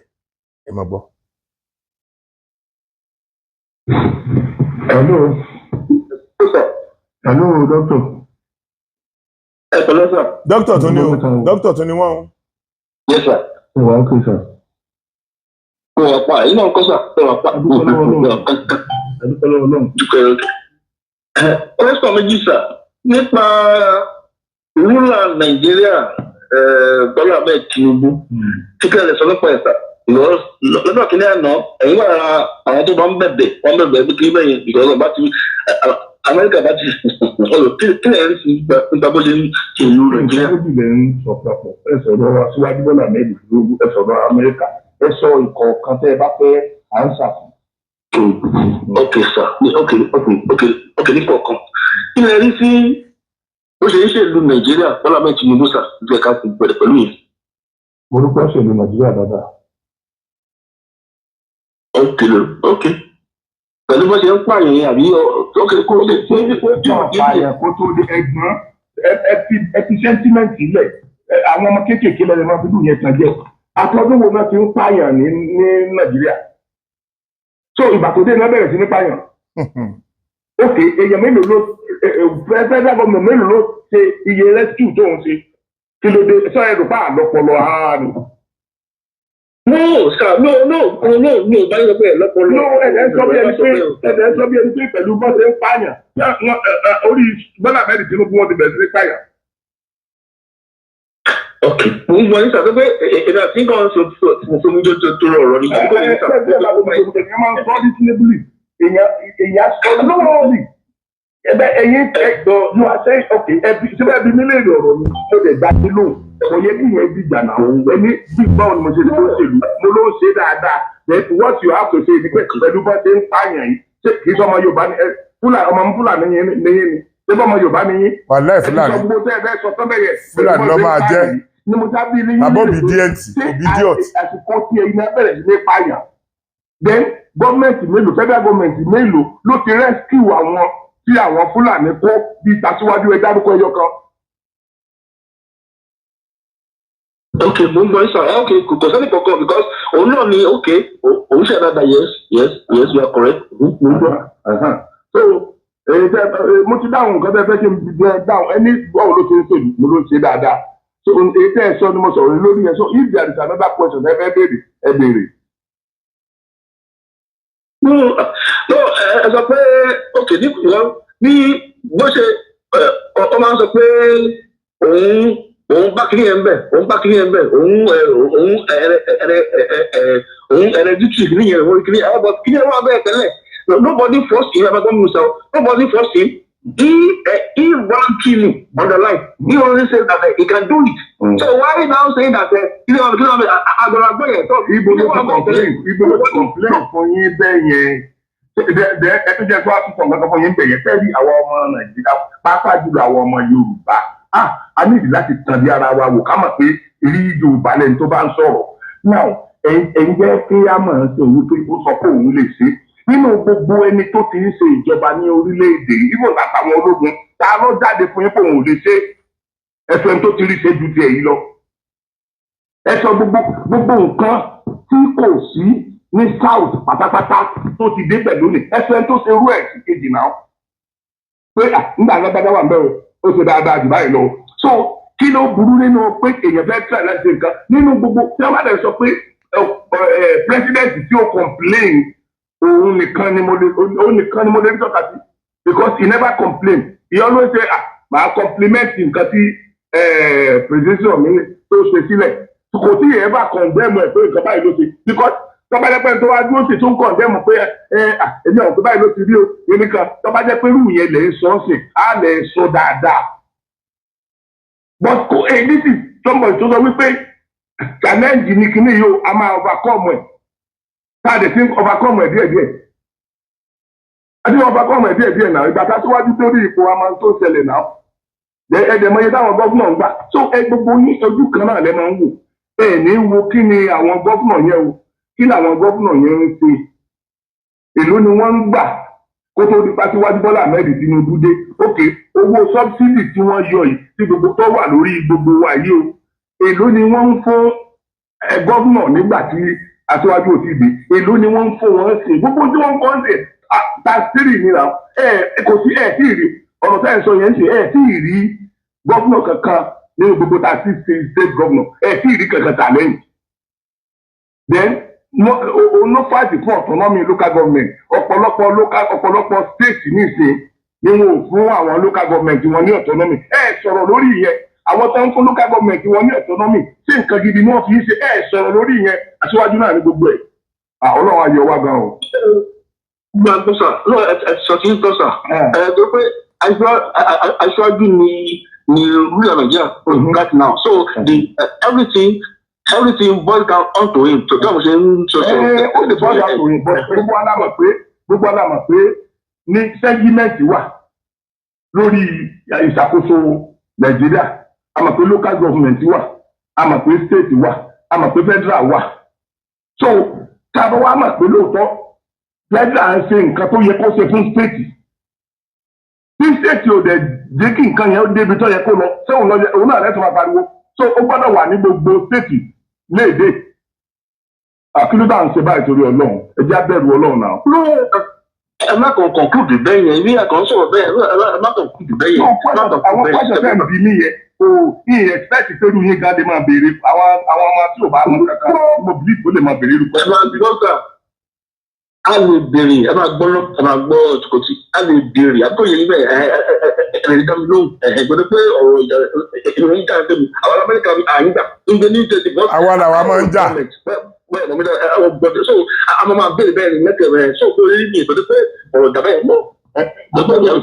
ẹ má gbọ́. Hello, doctor. Hello, sir. Doctor tó ní wọ́n. Yes, sir. Okay, sir. Yìí náà ń kọ́ sà. Question méjì sà. Nípa rúlà Nàìjíríà Bọ́lá Ahmed Tinubu tí kí ẹ lè sọ lọ́pọ̀ ẹ̀sà lọ́dọ̀ kìíní àná ẹ̀yìn wà lára àwọn tó bá ń bẹ̀bẹ̀ wọ́n bẹ̀bẹ̀ bí kí bẹ́yẹn ìgbọ̀lọ́ bá ti Amẹ́ríkà bá ti ọ̀rọ̀ kí ẹ̀ rí sí nípa bó ṣe ń ṣe ìlú Nàìjíríà. Ó dìbẹ̀ ń sọ papọ̀ ẹ sọ̀rọ̀ aṣíwájú Bọ́lá Ahmed Tinubu ẹ sọ̀rọ̀ Amẹ́ríkà ẹ sọ ìkọ̀ọ̀kan tẹ́ ẹ bá fẹ́ àǹsà fún. Ok sir, ok nípa ọ̀kan. Kí lẹ rí sí bó ṣe ń ṣèlú Nàìjíríà Bọ́lá Ahmed Tinubu sà jẹ́ ká ti bẹ̀rẹ̀ pẹ̀lú yìí. Mo dúpẹ́ ṣèlú Nàìjíríà dáadáa. Ok. Pẹ̀lú bó ṣe ń pààyàn àbí kó lè ṣe pààyàn kó tó di ẹ̀gbọ́n ẹ fi sẹ́ńtímẹ́ǹtì lẹ̀ àwọn ọmọ kéékèèké lẹ́yìn máa fi dùn yẹn tàn jẹ́. Àtọ́jú wo náà ti ń pààyàn ní Nàìjíríà? So ìgbà tó dé náà bẹ̀rẹ̀ sí ní pààyàn. Ok, èèyàn mélòó ló federal government mélòó ló ṣe iye rescue tó ń ṣe? Kí ló dé sọ ẹ̀rù pa àlọ́pọ̀lọ́ ara ni? No, sir, no, bá yẹ pé lọ́pọ̀lọ́. No, ẹ̀dẹ̀ sọ bí ẹni pé pẹ̀lú bọ́sẹ̀ ń pààyàn. Orí Bọ́lá Ahmed Tinubu wọn ti bẹ̀rẹ̀ sí ní pààyàn. Ok, mo ń gbọ́ ní sàtọ́ pé èdè àti nǹkan fún mi tó rọrọ ní ìgbà tó ń sàtọ́. Èèyàn máa ń sọ reasonably. Èèyàn sọ lọ́wọ́lì. Ẹ̀yin ẹ̀gbọ́n ló wá sẹ́yìn ok síbẹ̀ bí mílíọ̀nù ọ̀rọ̀ mi mo lè gbá nílò kò yẹ kí yẹn dìjà náà ẹni bí báwo ni mo ṣe lè tó ṣèlú mo ló ń ṣe dáadáa then what you have to say ni pé pẹ̀lú bá ṣe ń pààyàn yìí ṣé kì í sọ ọmọ Yorùbá ni ọmọ Fúlàní yẹn ni ṣé bọ́ ọmọ Yorùbá ni yín. wàlẹ́ Fúlàní Fúlàní ló máa jẹ́ àbọ̀bí obedient. àsìkò tí ẹ̀yin náà bẹ̀rẹ̀ sí ní pààyàn then gọ́ọ̀mẹ̀ntì mélòó federal gọ́ọ̀mẹ̀ntì mélòó ló ti rescue àwọn tí àwọn Fúlàní kó bí tàṣíwájú ẹ dárúkọ ẹyọ kan. Ok, mo ń gbọ́ ìsà ok kò sẹ́ni kankan because òun náà ni ok òun ṣe dáadáa yes you are correct. mo ń gbọ́ so mo ti dáhùn nǹkan tẹ́ fẹ́ kí n bẹ dáhùn ẹni báwo ló ṣe ń ṣèlú mo ló ń ṣe dáadáa so èyí tẹ́ ẹ sọ ni mo sọ̀rọ̀ lórí ẹ so if there is another question ẹ fẹ́ béèrè ẹ béèrè. ẹ sọ pé ok ní bó ṣe ọ máa ń sọ pé òun bá kiri yẹn bẹ òun hereditary kiri yẹn wọ́n kiri yẹn but kiri yẹn wọ́n bẹ́ẹ̀ tẹ́lẹ̀ nobody force him ẹ bá gbọ́ mi sọ nobody force him he voluntarily on the line he only says that he can do it so why now saying that kiri yẹn agbọ̀nàgbọ̀ yẹn tó ibo ló ti complain fún yín bẹ́ẹ̀ yẹn ẹ tó jẹ́ pé wọ́n á tún sọ nǹkan fún yín bẹ́ẹ̀ yẹn fẹ́ẹ́ rí àwọn ọmọ Nàìjíríà pàápàá jùlọ àwọn ọmọ Yorùbá a nídìí láti tàn bí ara wa wò ká mọ̀ pé rí Yorùbá lẹ́ni tó bá ń sọ̀rọ̀ now ẹ̀yin jẹ́ kí á mọ̀ ọ́n sí òun pé ó sọ pé òun lè ṣe nínú gbogbo ẹni tó ti ń ṣe ìjọba ní orílẹ̀-èdè ibo àtàwọn ológun ta ló jáde fún yín pé òun ò lè ṣe ẹsọ ẹni tó ti rí ṣe ju tiẹ̀ yìí lọ ẹsọ gbogbo nǹkan tí kò sí ní south pátápátá tó ti dé pẹ̀lú ní ẹsọ ẹni tó ṣe rú ẹ̀ sí kejì náà pé nígbà alágbádá wà ń bẹ̀rù ó ṣe dáadáa jù báyìí lọ so kí ló burú nínú pé èèyàn fẹ́ tẹ̀ láti nǹkan nínú gbogbo tí wọ́n bá dẹ̀ sọ pé president tí ó complain òun nìkan ni mo lè tọ́ka sí because he never complain he always say màá compliment nǹkan tí president mi tó ṣe sílẹ̀ kò tí yẹn bá condemn ẹ̀ pé nǹkan báyìí ló ṣe because tọ́ba jẹ́ pé tó wá dúró sí tó ń condemn pé èmi àwọn tó báyìí ló ti rí o èmi kan tọ́ba jẹ́ pé irú yẹn lè sọ ọ́ sí á lè sọ dáadáa but kò èyí sì tọ́mọ̀ tó sọ wípé challenge ní kíní yìí o a máa overcome ẹ̀ káàdì sí overcome ẹ̀ díẹ̀díẹ̀ àti overcome ẹ̀ díẹ̀díẹ̀ náà ìgbà tá a síwájú tó rí ipò a máa tó ṣẹlẹ̀ náà ẹ̀ẹ́dẹ̀mọye táwọn gọ́fúnà ń gbà so gbogbo yín ojú kan náà lẹ́ máa ń wò ẹ̀ ní wo kí ni àwọn gọ́fúnà yẹn o kí làwọn gọ́fúnà yẹn ń ṣe èló ni wọ́n ń gbà kó tó di pàṣíwájú Bọ́lá Ahmed Tinubu dé òkè owó sọ́bsìdì tí wọ́n yọ yìí tí gbogbo tó wà lórí gbogbo wa yìí o èló ni wọ́n ń fún gọ́fúnà nígbà tí aṣíwájú ò ti dé èló ni wọ́n ń fún wọn ṣe gbogbo tí wọ́n ń fọ́n ṣe tàṣírì nira kò sí tí ì rí ọ̀rọ̀ táyà sọ yẹn ṣe tí ì rí gọ́fúnà kankan nínú gbogbo tàṣí state governor tí ì rí kankan tà lẹ́yìn then no fight fún autonomy local government ọ̀pọ̀lọpọ̀ state nísìn ni wọn ò fún àwọn local government wọn ní autonomy sọ̀rọ̀ lórí ìyẹn àwọn tó ń fún local government wọn ní autonomy ṣé nǹkan gidi ni wọ́n fi ṣe sọ̀rọ̀ lórí ìyẹn aṣíwájú náà ní gbogbo ẹ̀ Ọlọ́run ayọ̀ wá gan o. gbàgbọ́ sà ṣọ̀tì ń tọ́ sà tó pé aṣíwájú ni ruler Nigeria right now so the everything boils down onto him tó dáhùn ṣe ń sọ. ó lè boil down to him but gbogbo alámọ̀ pé ní sẹ́gímẹ́ǹtì wà lórí ìṣàkóso Nàìjíríà a mọ̀ pé local government wà a mọ̀ pé state wà a mọ̀ pé federal wà so tábà wà mọ̀ pé lóòótọ́ federal ń ṣe nǹkan tó yẹ kó ṣe fún state tí state ò dẹ̀ jẹ́ kí nǹkan yẹn ó débi tó yẹ kó lọ sẹ́wọ̀n lọ òun náà rẹ̀ tó máa pariwo so ó gbọ́dọ̀ wà ní gbogbo state léde àkílódà ń ṣe báyìí torí Ọlọ́run ẹ jẹ́ abẹ́rù Ọlọ́run náà. ẹ má kàn conclude bẹ́ẹ̀ yẹn ní ẹ̀kan sọ̀rọ̀ bẹ́ẹ̀ ẹ má kàn conclude bẹ́ẹ̀ yẹn. àwọn pàṣẹ bẹ́ẹ̀ bí mi yẹ o ní expect pẹ̀lú yín gáde máa béèrè àwọn ọmọ tí ò bá mú kankan mo believe ó lè máa béèrè irú pẹ̀lú. ẹ máa bí lọ́gà a lè béèrè ẹ máa gbọ́ tòkòtì a lè béèrè àbúrò yẹn bẹ́ẹ̀ ẹ̀rẹ̀ dá mi lóhùn gbọ́dọ̀ pé ọ̀rọ̀ ìròyìn jáde tẹ̀mí àwọn Amẹ́ríkà àyíká ń gbé ní tẹ̀sí bọ́ọ̀sì. àwa làwa máa ń jà. so àwọn máa béèrè bẹ́ẹ̀ ni mẹ́tẹ̀ẹ̀rẹ̀ so pé orí mi ìgbọ́dọ̀ pé ọ̀rọ̀ dàbẹ́ yẹn mọ́. mo fẹ́ béèrè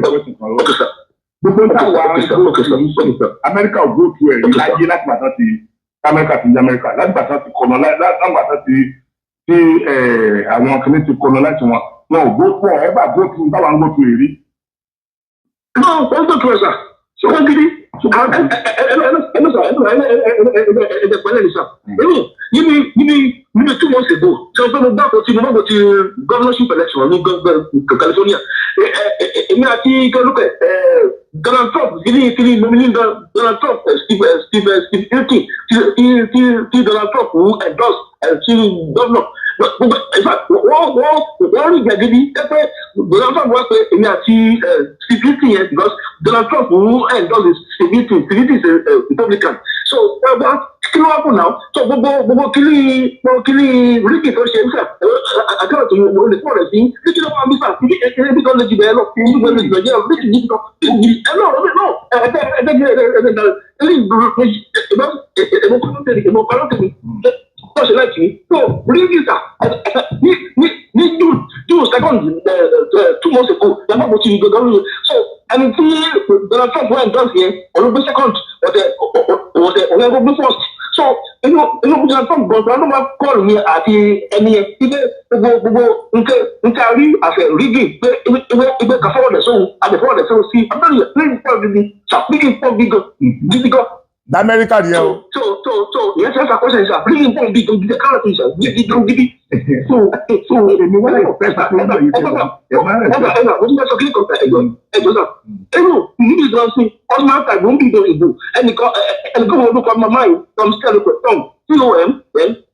question kan lọ́wọ́ gbogbo táwa Amẹ́ríkà ò gbóòtú ẹ̀ láyé láti bàtà ti Amẹ́ríkà ti ní Amẹ́ríkà láti bàtà ti kọ̀nà láti bàtà ti àwọn kìnìún ti kọ̀nà láti wọn ò gbóòtú ẹ̀ bá gbóòtú táwa ń gbóòtú èrí. náà wọ́n gbóòtú ẹ̀ sà ṣé wọ́n gidi níbi 2 months ago tí wọ́n fẹ́ mo gbàgbọ́ ti governorship election ní California èmi àti kẹlùkẹ Donald Trump kiri nominee Donald Trump Steve Hilton tí Donald Trump endorse sí governor wọ́n rí gbẹ̀gidi pé Donald Trump wá pé èmi àti Steve Hilton yẹn because Donald Trump endorse Steve Hilton is a Republican so kí ló wá fún náà so gbogbo kiri ríkì tó ṣe ń sà àkàrà tó yẹ wọlé fún ọ̀rẹ́ sí kí ló wá bí sà kí ẹbí kan lè jù bẹ́ẹ̀ lọ kí ẹbí kan lè jù bẹ́ẹ̀ lọ ríkì yìí kan ẹ náà tó ṣe láti ní so ríkì sà ní June 2nd 2 months ago yàrá mo ti gbẹgbẹ lóye so ẹni tí Donald Trump wọ́n endorse yẹn olùgbé second ọ̀dẹ̀ ọ̀gbẹ́ first so inú Donald Trump gbọ̀ngàn ló máa kọ́ọ̀lù mi àti ẹni yẹn ibẹ̀ gbogbo nǹkan rí àfẹ rígì pé ibẹ̀ kà fọwọ́dẹ̀ sóhun àdẹ̀fọwọ́dẹ̀ sóhun sí abẹ́rẹ́ yẹn rígì pọ̀ gidi ṣàpíkì pọ̀ gidi gan. D'Amẹ́ríkà ni ẹ o. so ìyẹn ṣe é ṣàkóso ìṣà rígì pọ̀ gidi káàrọ̀ tó ìṣà gidi. so èmi wọ́n lè fẹ́ sàkóso yìí tó wà ẹ̀ máa rẹ̀ sà. mo ti fẹ́ sọ kí nìkan ẹjọ́ sà ẹnu níbi ìdúró sí ọdún máa ń tàgbọ́n bí ìbò ẹnìkan wọn olùkọ́ mama yìí tom stella tom tom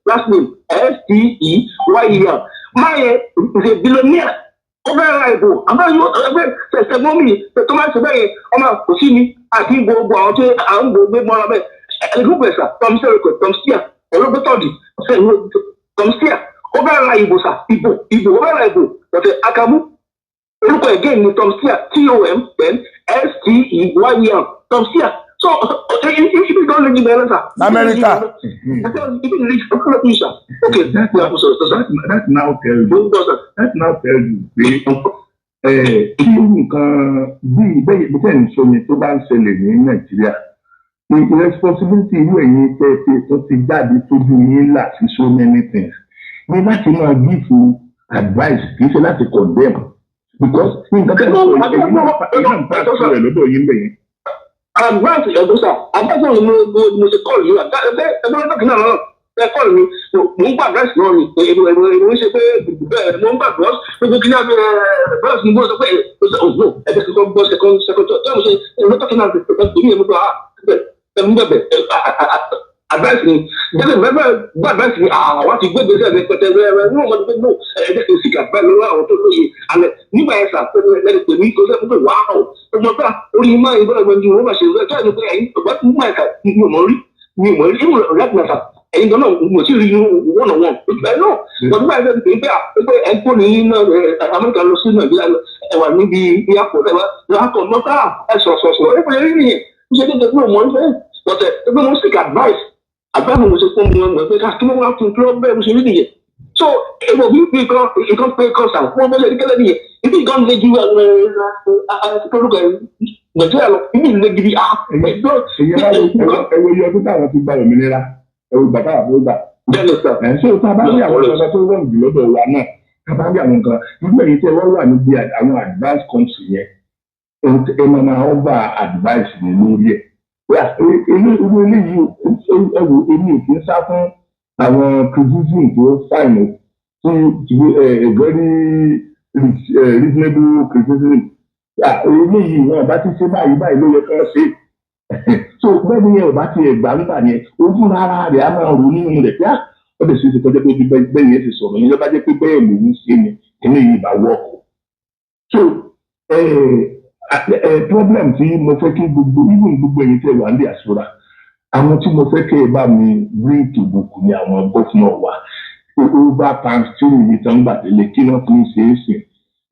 last name STEYER máa yẹ is a billionaire ó fẹ́ ra ìbò àbáyọ ẹgbẹ́ tẹ̀sẹ̀ mọ́mì tó máa ń ṣe bẹ́ẹ̀ yẹn ọmọ kò sí ni àti gbogbo àwọn tó à ń gbogbo mọ́ra bẹ́ẹ̀ ẹnìkan pẹ̀sà tom stella tom steer olóògbétọ́ọ̀dì tom steer ó fẹ́ ra ìbò sà ìbò ó fẹ́ ra ìbò ọ̀tẹ̀ akamu orúkọ ẹ̀gẹ́ ni tom steer TOMSTEYER tom steer so ibi tó lè jí bẹ́ẹ̀ sà. Amẹ́ríkà. Okay, that now tell you pé kí nǹkan bí bẹ́ẹ̀ ń sọ ni tó bá ń ṣẹlẹ̀ ní Nàìjíríà responsibility irú ẹ̀yin tẹ́ tó ti jáde tójú yín là sí so many things ní láti máa give advice kì í ṣe láti condemn because nǹkan tẹ́ lọ́wọ́ ẹ̀yin náà pàṣẹ rẹ̀ lọ́dọ̀ yín bẹ̀yẹn. Advance ẹ̀dùn sà advance ọ̀hún mo ṣe kọ́ọ̀lù yìí ẹgbẹ́ dọ́kítà náà ẹ kọ́ọ̀lù mi mo ń gbà advice náà ni èmi ń ṣe pé bẹ́ẹ̀ mo ń gbà bọ́ọ̀sì gbogbo kí ní abẹ́ bọ́ọ̀sì ni mo sọ pé ọ̀gbọ́n ẹgbẹ́ kíkọ́ bọ́ sẹ́kọ́ńtọ̀ tó ń ṣe ẹgbẹ́ dọ́kítà náà advice ni jẹ́sẹ̀ mẹ́fẹ́ gbọ́ advice ni àwọn ti gbé gbèsè ẹ̀mí pẹ̀tẹ́ rẹ̀ ní ọmọ tó gbó ẹ̀jẹ̀ kò sí kàgbá lọ́wọ́ àwọn tó lóye alẹ́ nígbà yẹn sàpẹ́rẹ́ lẹ́nu pẹ̀lú kò sẹ́kù pé wàá ọ̀ ọmọ bá orí máa ń bọ́lá gbẹ̀ndì wọ́n bá ṣe rẹ̀ tó ẹni pé ẹ̀yìn ọ̀gbá tó máa ẹ̀ka mi ò mọ̀ rí ìmọ̀ rẹ̀ náà sà ẹ̀yin gan náà mo sì rí one on one ẹ̀ náà wọ́n bá ẹ̀ pé ẹ̀ ń kó ní Amẹ́ríkà lọ sí Nàìjíríà ẹ̀wà níbi airport ẹ̀wà kọ̀ mọ́tà ẹ̀ sọ̀sọ̀sọ̀ ẹ̀ pẹ̀lú rí nìyẹn ó ṣe dédé pé òun ọ̀fẹ́ ọ̀tẹ̀ ẹgbẹ́ wọn seek advice mo ṣe fún mi ọ̀nà pé kí wọ́n wá fún kí wọ́n bẹ́ẹ̀ mo ṣe rí nìyẹn so èèwọ̀ bí nǹkan pé kọ́sà fún ọmọ ṣe kẹ́lẹ́ nìyẹn ibi nǹkan lè ju orúkọ Nàìjíríà lọ ibi lè gidi ẹwọ iye ọdún táwọn ti gba òmìnira ẹwọ ìgbà táwọn tó gbà. ṣé o tábà rí àwọn ọ̀sán tó rọrùn jù lọ́dọ̀ wa náà tábà rí àwọn nǹkan nígbà yìí tí wọ́n wà níbi àwọn advanced country yẹn ẹ máa ọba advice ní lórí ẹ̀. irú eléyìí ẹwọ èmi ò kí ń sá fún àwọn criticism tó fine tí very reasonable criticism. eléyìí wọn bá ti ṣe báyìí ló yẹ kí wọ́n ṣe. so bẹ́ẹ̀ ni ẹ ò bá ti ẹ̀gbá nígbà yẹn ó fún ara rẹ̀ á máa ronú nínú rẹ̀ pé ó lè ṣe é ṣe kọjá pé bẹ́ẹ̀ yẹn ti sọ̀rọ̀ yẹn lọ́ba jẹ́ pé bẹ́ẹ̀ lòún ṣe ni kíní yìí bá wọ́ọ̀kù. so problem tí mo fẹ́ kí gbogbo ẹ̀yin tẹ̀ wá ní àṣọra àwọn tí mo fẹ́ kẹ́ ẹ bá mi bring to book ni àwọn gọ́fúnà wa over times tí ìyí tán gbà tẹ́lẹ̀ kí wọ́n fi ń ṣe é sìn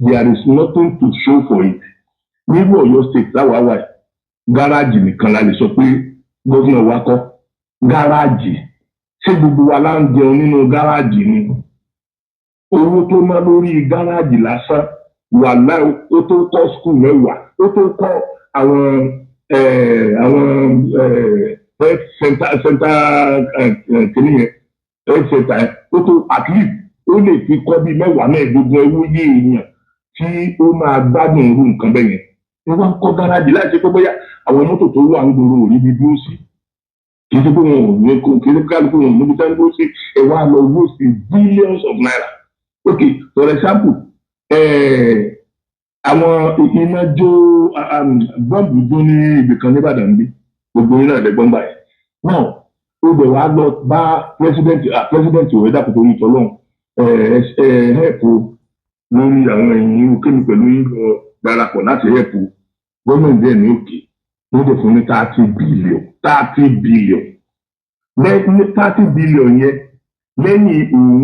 there is nothing to show for it. nínú Ọ̀yọ́ state láwàáwá gáràjì nìkan la lè sọ pé gómìnà wa kọ́ gáràjì ṣé gbogbo wa la ń jẹun nínú gáràjì ni owó tó ná lórí gáràjì lásán wà láì ó tó kọ́ skul mẹ́wàá ó tó kọ́ àwọn health center kìnìyẹn health center ó tó at least ó lè fi kọ́ bí mẹ́wàá mẹ́ẹ̀ẹ́dógún owó yé èèyàn tí ó máa gbádùn irú nǹkan bẹ́ẹ̀ yẹn. wọ́n wá ń kọ́ gáràjì láti ṣe pé bóyá àwọn mọ́tò tó wà ń gbòòrò rí bí dúró sí kì í ṣe pé wọn ò ní kí ní kálukú wọn ò níbi tá ń dúró sí ẹ wá lọ owó sí billions of naira. ok for example àwọn iná jó bọ́ǹbù jó ní ibì kan ní Ìbàdàn bí gbogbo iná ẹ̀dẹ́gbọ́n báyìí now ó bẹ̀ wá lọ bá president òwe dàpọ̀ torí ìtọ́lọ́hún help lórí àwọn èèyàn kémi pẹ̀lú ìlọ darapọ̀ láti help gọ́ọ̀mẹ̀ntì ẹ̀ ní òkè wọ́n dẹ̀ fún ní 30 billion lẹ́yìn 30 billion yẹn lẹ́yìn òun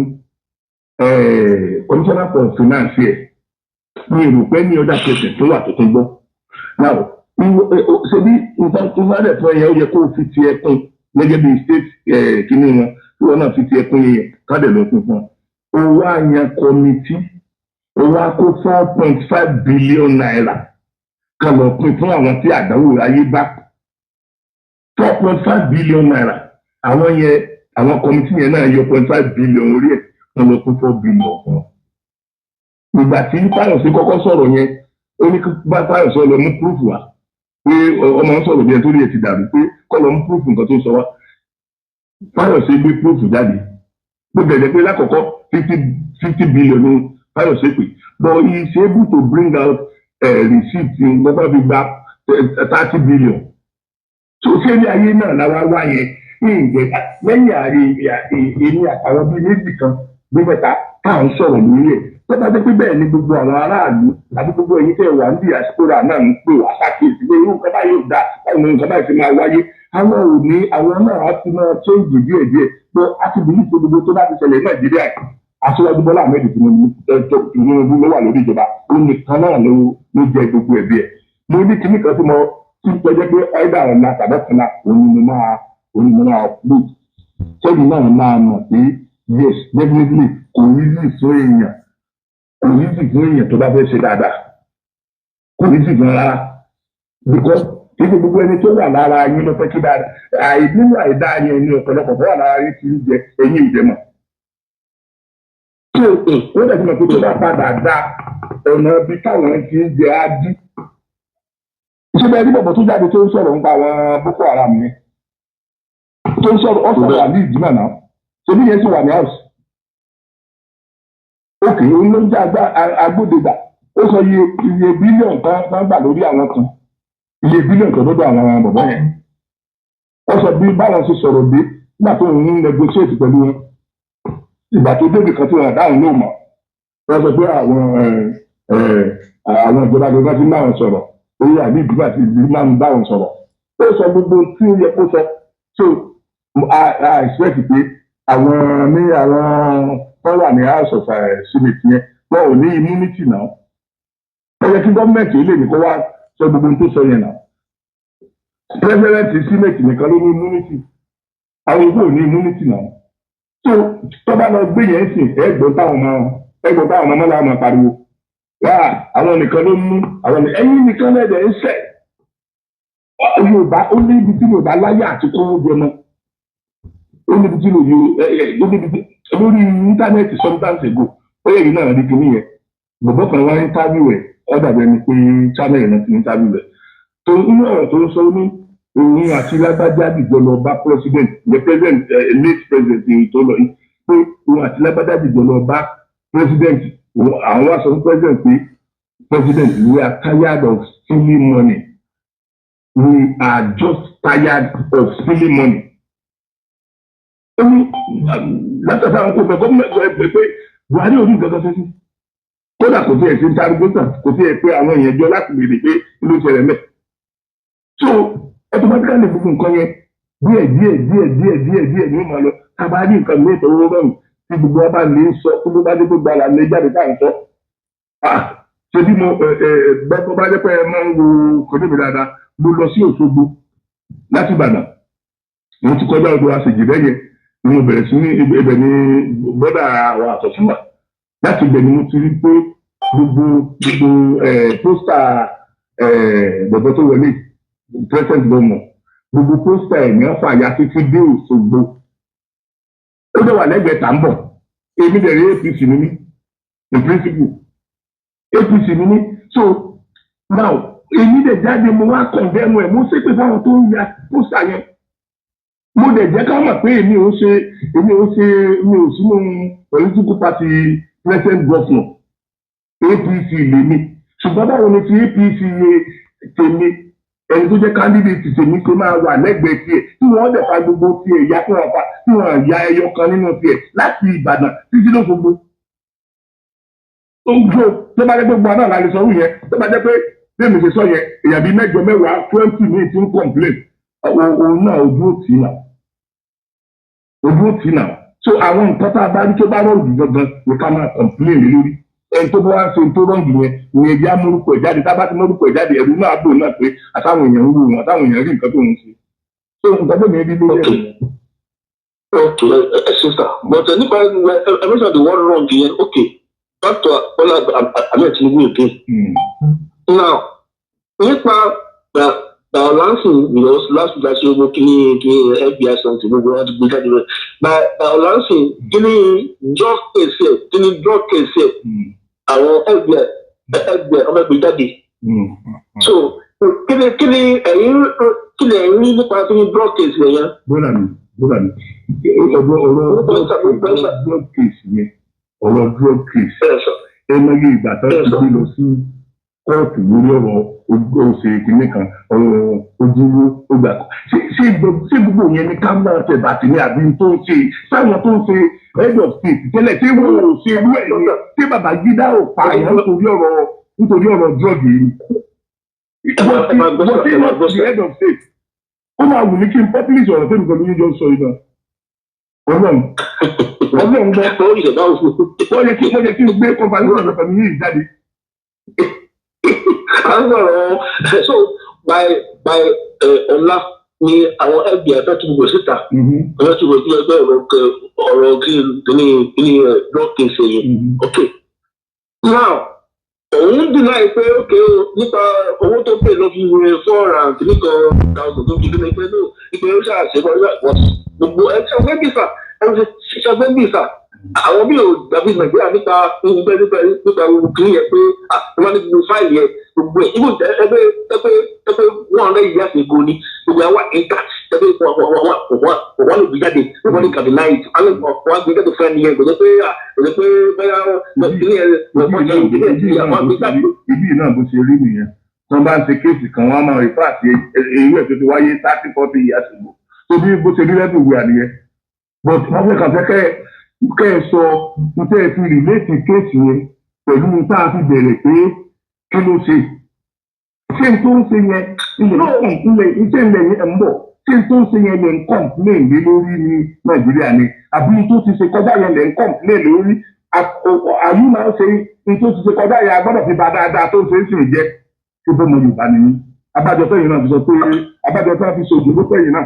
commissioner for finance yẹ ní èrò pé ní ọjà kẹsẹ̀ tó wà tó tún gbọ́ now ṣe bí ìfọdẹ̀ fún ẹ̀yẹ ó yẹ kó o fi ti ẹkún gẹ́gẹ́ bí state kìíní wọn tí wọn náà fi ti ẹkún yẹn kádẹ̀ lọ fún fún owó àyàn committee owó akó 4.5 billion naira kan lọ pín fún àwọn tí àdánwò ayé bá 4.5 billion naira àwọn committee yẹn náà yọ 0.5 billion orí ẹ̀ kan lọ pín 4 billion fún. ìgbà tí Fáyọ̀sé kọ́kọ́ sọ̀rọ̀ yẹn ó ní bá Fáyọ̀sé lọ mú proof wá pé ọmọ ń sọ̀rọ̀ bí ẹ tó rí ẹ ti dàrú pé kọ́ lọ mú proof nǹkan tó ń sọ wá Fáyọ̀sé gbé proof jáde bó bẹ̀rẹ̀ pé lákọ̀ọ́kọ́ 50 billion ní Fáyọ̀sé pé but he is able to bring out receipt nígbà fi gba 30 billion tó ṣe ní ayé náà láwa wá yẹn ní ìgbẹ́ lẹ́yìn èmi àtàwọn bíi méjì kan bí mẹ́ta táà ń sọ̀rọ̀ lórí ẹ̀ tó bá dé pé bẹ́ẹ̀ ni gbogbo àwọn aráàlú àti gbogbo ẹ̀yin tẹ̀ wá ní diaspora náà ń pè wá ṣàkíyèsí pé irú nǹkan báyìí ò dáa báyìí ni nǹkan báyìí ti máa wáyé àwọn ò ní àwọn náà á ti máa change díẹ̀díẹ̀ pé a ti bìlí tó gbogbo tó bá ti ṣẹlẹ̀ Nàìjíríà Aṣíwájú Bọ́lá Ahmed Tinubu ló wà lórí ìjọba ó nìkan náà ló jẹ gbogbo ẹ̀bí ẹ̀ mo ní kíní kan tí mo ti tọ́jọ́ pé ọ̀dà ọ̀la tàbọ̀kànlá òun ni mo máa upload sẹ́yìn náà máa mọ̀ pé yes definitely kò ní sí fún èèyàn tó bá fẹ́ ṣe dáadáa kò ní sí fún rárá because ibi gbogbo ẹni tó wà lára yín ló fẹ́ kí dáadáa nínú àìdá yẹn ní ọ̀pọ̀lọpọ̀ tó wà lára yín ti ń jẹ ẹ̀yìn ìjẹmọ̀ tó ó dẹ̀ fi mọ̀ pé tó bá padà dá ọ̀nà ibi táwọn ti ń jẹ á dí ìṣẹ́bẹ̀ ẹni bọ̀bọ̀ tó jáde tó ń sọ̀rọ̀ nípa àwọn Boko Haram yẹn tó ń sọ̀rọ̀ ọ̀sọ̀rọ̀ àlì ìdímọ̀ náà ṣebí yẹn sì wà ní house òkè òun ló ń jẹ́ agbódegbà ó sọ iye bílíọ̀nù kan gbà lórí àwọn kan iye bílíọ̀nù kan lọ́dọ̀ àwọn bọ̀bọ̀ yẹn ó sọ bí báwọn ṣe sọ̀rọ̀ dé nígbà tó ń negotiate pẹ̀lú wọn ìgbà tó débi kan tó wọn dáhùn ló mọ̀ wọ́n sọ pé àwọn ìjọba gbogbo ti ń bá wọn sọ̀rọ̀ orí àbí ìdúgbà ti máa ń bá wọn sọ̀rọ̀ ó sọ gbogbo tí ó yẹ kó sọ so I expect pé àwọn ní àwọn tó wà ní house of senate yẹn wọn ò ní immunity náà ó yẹ kí gọ́ọ̀mẹ̀ntì lè ní kó wá sọ gbogbo tó sọ yẹn náà president senate nìkan ló ní immunity àwọn ìgbò ò ní immunity náà so tó bá lọ gbé yẹn sìn ẹgbọn táwọn ọmọ náà máa pariwo àwọn nìkan ló mú àwọn ẹ̀yin nìkan náà dẹ̀ ń ṣẹ̀ Yorùbá ó ní ibi tí Yorùbá láyé àti kówó jẹ mọ́ ó ní ibi tí lórí íńtánẹ́ẹ̀tì sometimes ago ó yẹ kí náà rí kíní yẹn bọ̀bọ̀ kan wá ń tábìlì rẹ̀ ó dàbí ẹni pé channel náà ti ń tábìlì rẹ̀ tó inú ọ̀rọ̀ tó ń sọ ní òun àti lágbájá dìjọ lọ bá president the president late president tó lọ yìí pé òun àti lágbájá dìjọ lọ bá president àwọn wá sọ fún president pé president we are tired of stealing money we are just tired of stealing money. ó ní látàtà àwọn kò fẹ́ gọ́ọ̀mẹ̀ntì pé Buhari ò ní nǹkan kan ṣe sí kódà kò tí ẹ̀ ṣe ń tarugótà kò tí ẹ̀ pé àwọn èèyàn jọ láti béèrè pé ló ṣẹlẹ̀ mẹ́. so automatically gbogbo nǹkan yẹn díẹ̀ ni ó máa lọ tábà ní nǹkan mìíràn tó wọ́n rọrùn tí gbogbo wa bá lè sọ tó bó bá dé tó gba àlàyé jáde tá à ń sọ. ṣé bí mo bẹ́ẹ̀ bá jẹ́ pé ẹ máa ń wo kòtò dáadáa mo lọ sí Òṣogbo láti Ìbàdàn mo ti kọjá odò àṣejì lẹ́yìn ni mo bẹ̀rẹ̀ sí ní ibẹ̀ ní bọ́dà àwọn àtọ̀fúnwà láti ibẹ̀ ni mo ti rí pé gbogbo pósítà bọ̀bọ̀ tó wọlé president gbọmọ gbogbo pósítà ẹ̀ ní ọ̀fà àyà títí dé Òṣogbo ó dẹ̀ wà lẹ́gbẹ̀ẹ́ tà ń bọ̀ èmi dẹ̀ rí APC mi ní in principle APC mi ní so now èmi dẹ̀ jáde mo wá kọ̀ndẹ́mù ẹ̀ mo ṣépè fáwọn tó ń ya pósítà yẹn mo dẹ̀ jẹ́ ká mọ̀ pé mi ò sínú political party present governor APC lèmi ṣùgbọ́n báwo ni ti APC tèmi ẹni tó jẹ́ candidate tèmi tó máa wà lẹ́gbẹ̀ẹ́ tiẹ̀ tí wọ́n dẹ̀ fa gbogbo tiẹ̀ ya tí wọ́n ya ẹyọ kan nínú tiẹ̀ láti Ìbàdàn títí lóṣogbo. ó ń jó tó bá jẹ́ pé gbogbo àná lálẹ́ sọ́rù yẹn tó bá jẹ́ pé bẹ́ẹ̀ mi ṣe sọ yẹn èèyàn bíi 8 10 20 ní ti ń complain òun náà ojú òtí náà so àwọn nǹkan tá a bá rí tó bá rọrùn gangan ní ká máa complain lórí ẹni tó bá wá ṣe tó rọrùn yẹn ní ẹjẹ amórúkọ ẹ jáde tá a bá ti mórúkọ ẹ jáde ẹrú náà bò náà pé àtàwọn èèyàn ń wò wọn àtàwọn èèyàn rí nǹkan tó ń ṣe so nǹkan tó ní ẹbí ló yẹ. Okay, sister, but nípa ẹ mention the word wrong yẹn okay back to Bola Ahmed Tinubu again. Now nípa Lansing because last week I saw gbogbo kí FBI something gbogbo wọn ti gbé jáde rẹ Lansing kí ni drug case ẹ àwọn FBI ọmọ ẹgbẹ́ jáde so kí ni ẹ̀yin rí nípa kí ni drug case yẹn. bọ́lá mi ọ̀rọ̀ drug case ẹ mọ iye ìgbà tó ti gbé lọ sí kóòtù lórí ọ̀rọ̀ oṣù kìíní kan ọ̀rọ̀ ojúwó ọgbà ṣé gbogbo yẹn ni ká máa tẹ̀ bàtì ní àbí tó ń ṣe sáwọn tó ń ṣe head of state tẹ́lẹ̀ tí wọ́n ò ṣe irú ẹ̀ yẹn tí Babangida ò pa àyàn nítorí ọ̀rọ̀ drug yìí wọ́n ti the head of state ó máa wù mí kí n publish ọ̀rọ̀ tó nìkan ló ń jọ sọ ìdá ọlọ́run gbọ́ wọ́n yẹ kí n gbé conversation ọ̀rọ̀ pẹ̀lú yìí jáde. So by ọ̀la ni àwọn FBI fẹ́ tún gbogbo síta wọ́n tún gbogbo ẹgbẹ́ ọ̀rọ̀ kí drug case yẹn okay now òun dìnnà pé okay o nípa owó tó pè lọ fi $400,000 tó fi gbé pé no ìpè ó ṣàṣẹ gbogbo ẹgbẹ́ bísà àwọn bí o dàbí Nàìjíríà nípa kìí yẹ pé wọ́n ní gbogbo fáìlì yẹn gbogbo ẹ̀ ibùdó ẹgbẹ́ 100 years ago ni gbogbo àwọn intact ẹgbẹ́ wọ́n lè gbé jáde wọ́n ní kàbí náà wọ́n gbé jáde fẹ́ẹ́ nìyẹn gbọ́dọ̀ pé bẹ́ẹ̀ ibi náà bó ṣe rí nìyẹn tí wọ́n bá ń ṣe kéèsì kan wọ́n á máa rí fáàtì èyí ẹ̀ tó ti wáyé 30-40 years ago tó bí bó ṣe rí lẹ́bùn ìwé àdìyẹ but wọ́n fẹ́ kàn fẹ́ kẹ́ ẹ sọ nítorí ẹ fi rìlẹ́tì kéèsì yẹn pẹ̀lú tá a fi bẹ̀rẹ̀ pé kí ló ṣe n tó ń ṣe yẹn iṣẹ́ ilẹ̀ yẹn ń bọ̀ tí n tó ń ṣe yẹn lè ń complain lé lórí ní Nàìjíríà ni àbí n tó ti ṣe kọjá yẹn lè ń complain lórí àyù máa ń ṣe n tó ti ṣe kọjá yẹn agbọ́dọ̀ fi ba dáadáa tó ń ṣe é sì jẹ́ tó bọ́ mọ Yorùbá nìyí abájọ sẹ́yìn náà fi sọ pé abájọ sẹ́yìn fi sọ òjòló sẹ́yìn náà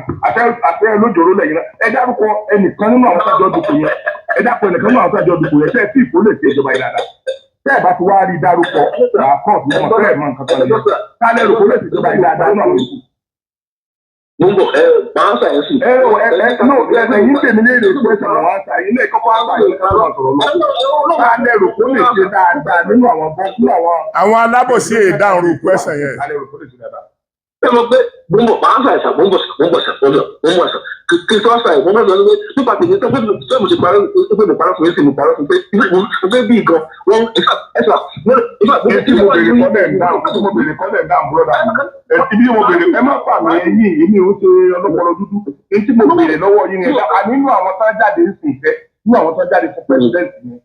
àṣẹ lójòrò lẹ́yìn náà ẹ dárúkọ ẹnìkan nínú àwọn sájọ dùkú yẹn ẹ dákọ ẹnìkan nínú àwọn sájọ dùkú yẹn tẹ́ ẹ tí ìfó lè ṣe ìjọba yìí dáadáa tẹ́ ẹ bá ti wá rí dárúkọ àkọọtù náà tẹ́ ẹ mọ nǹkan kan lẹ́yìn tálẹ rò kó lè ṣe ìjọba yìí dáadáa nínú àwọn èkó. mo ń bọ̀ máa ń ṣàyẹ̀sí. ẹ̀yin tèmi ní èrè ìpèsè àwọn àṣà yìí lè kọ́kọ́ àgbà yìí ká lọ sọ̀rọ̀ lọ tálẹ rò kó lè ṣe dáadáa nínú àwọn bọ́ọ̀kú àwọn alábòsí ìdáhùn rú pẹ́sẹ̀ yẹn. ẹ mọ̀ pé mo ń bọ̀ máa ń ṣàyẹ̀sà mo ń bọ̀ ṣà kí n tó ṣàyẹ̀ mo ń bọ̀ lọ nípa tèmi tó fẹ́ mo ti parọ́ pé mo parọ́ fún yín sí mo parọ́ fún pé mo fẹ́ bí gan wọn ẹ̀sà tí mo bèrè kọ́lẹ̀ dáhùn búrọ́dà ibi mo bèrè ẹ má fà mí ẹ̀yìn èmi ò ṣe ọlọ́pọlọ dúdú èyí tí mo bèrè lọ́wọ́ yín ni nínú àwọn tó jáde ń sìn fẹ́ nínú àwọn tó jáde fún pẹ́sidẹ́ǹtì yẹn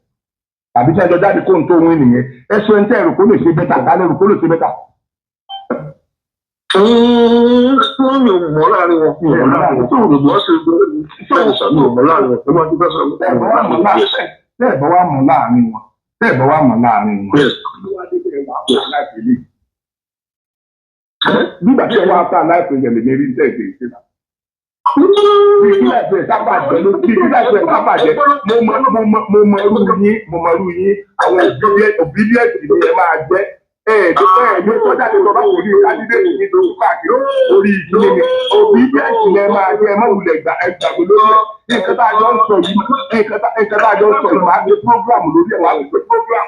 tàbí tí ẹjọ́ jáde kó n tó wín nìyẹn ẹ sọ ẹni tẹ́ ẹ̀rù kó lè ṣe bẹ́tà dálẹ́ ẹ̀rù kó lè ṣe bẹ́tà. mi ò mọ̀ láàrin wọn fún ọ̀la tó o lọ sí bẹ́ẹ̀ sàmì ò mọ̀ láàrin wọn ẹgbẹ́ tó bá sọ tẹ́ ẹ̀ bọ́ wà mọ̀ láàrin wọn nígbà tí ẹ wá fà láìpẹ́ yẹn lè ní rí tẹ́ ìgbé ìṣẹ́ náà. Ìpínlẹ̀ sábàjẹ́ mo mọ irú yín àwọn obedience ni ẹ máa jẹ́ ẹ̀ẹ́dẹ́gbẹ́ tó jáde lọ bá kò ní kandidate ní tó káàkiri orí ìdílé ni obedience ni ẹ máa jẹ́ ẹ má wulẹ̀ gbàgbé lórí ẹ̀ nǹkan tá a jọ ń sọ yìí máa gbé program lórí ẹ̀ wá gbé program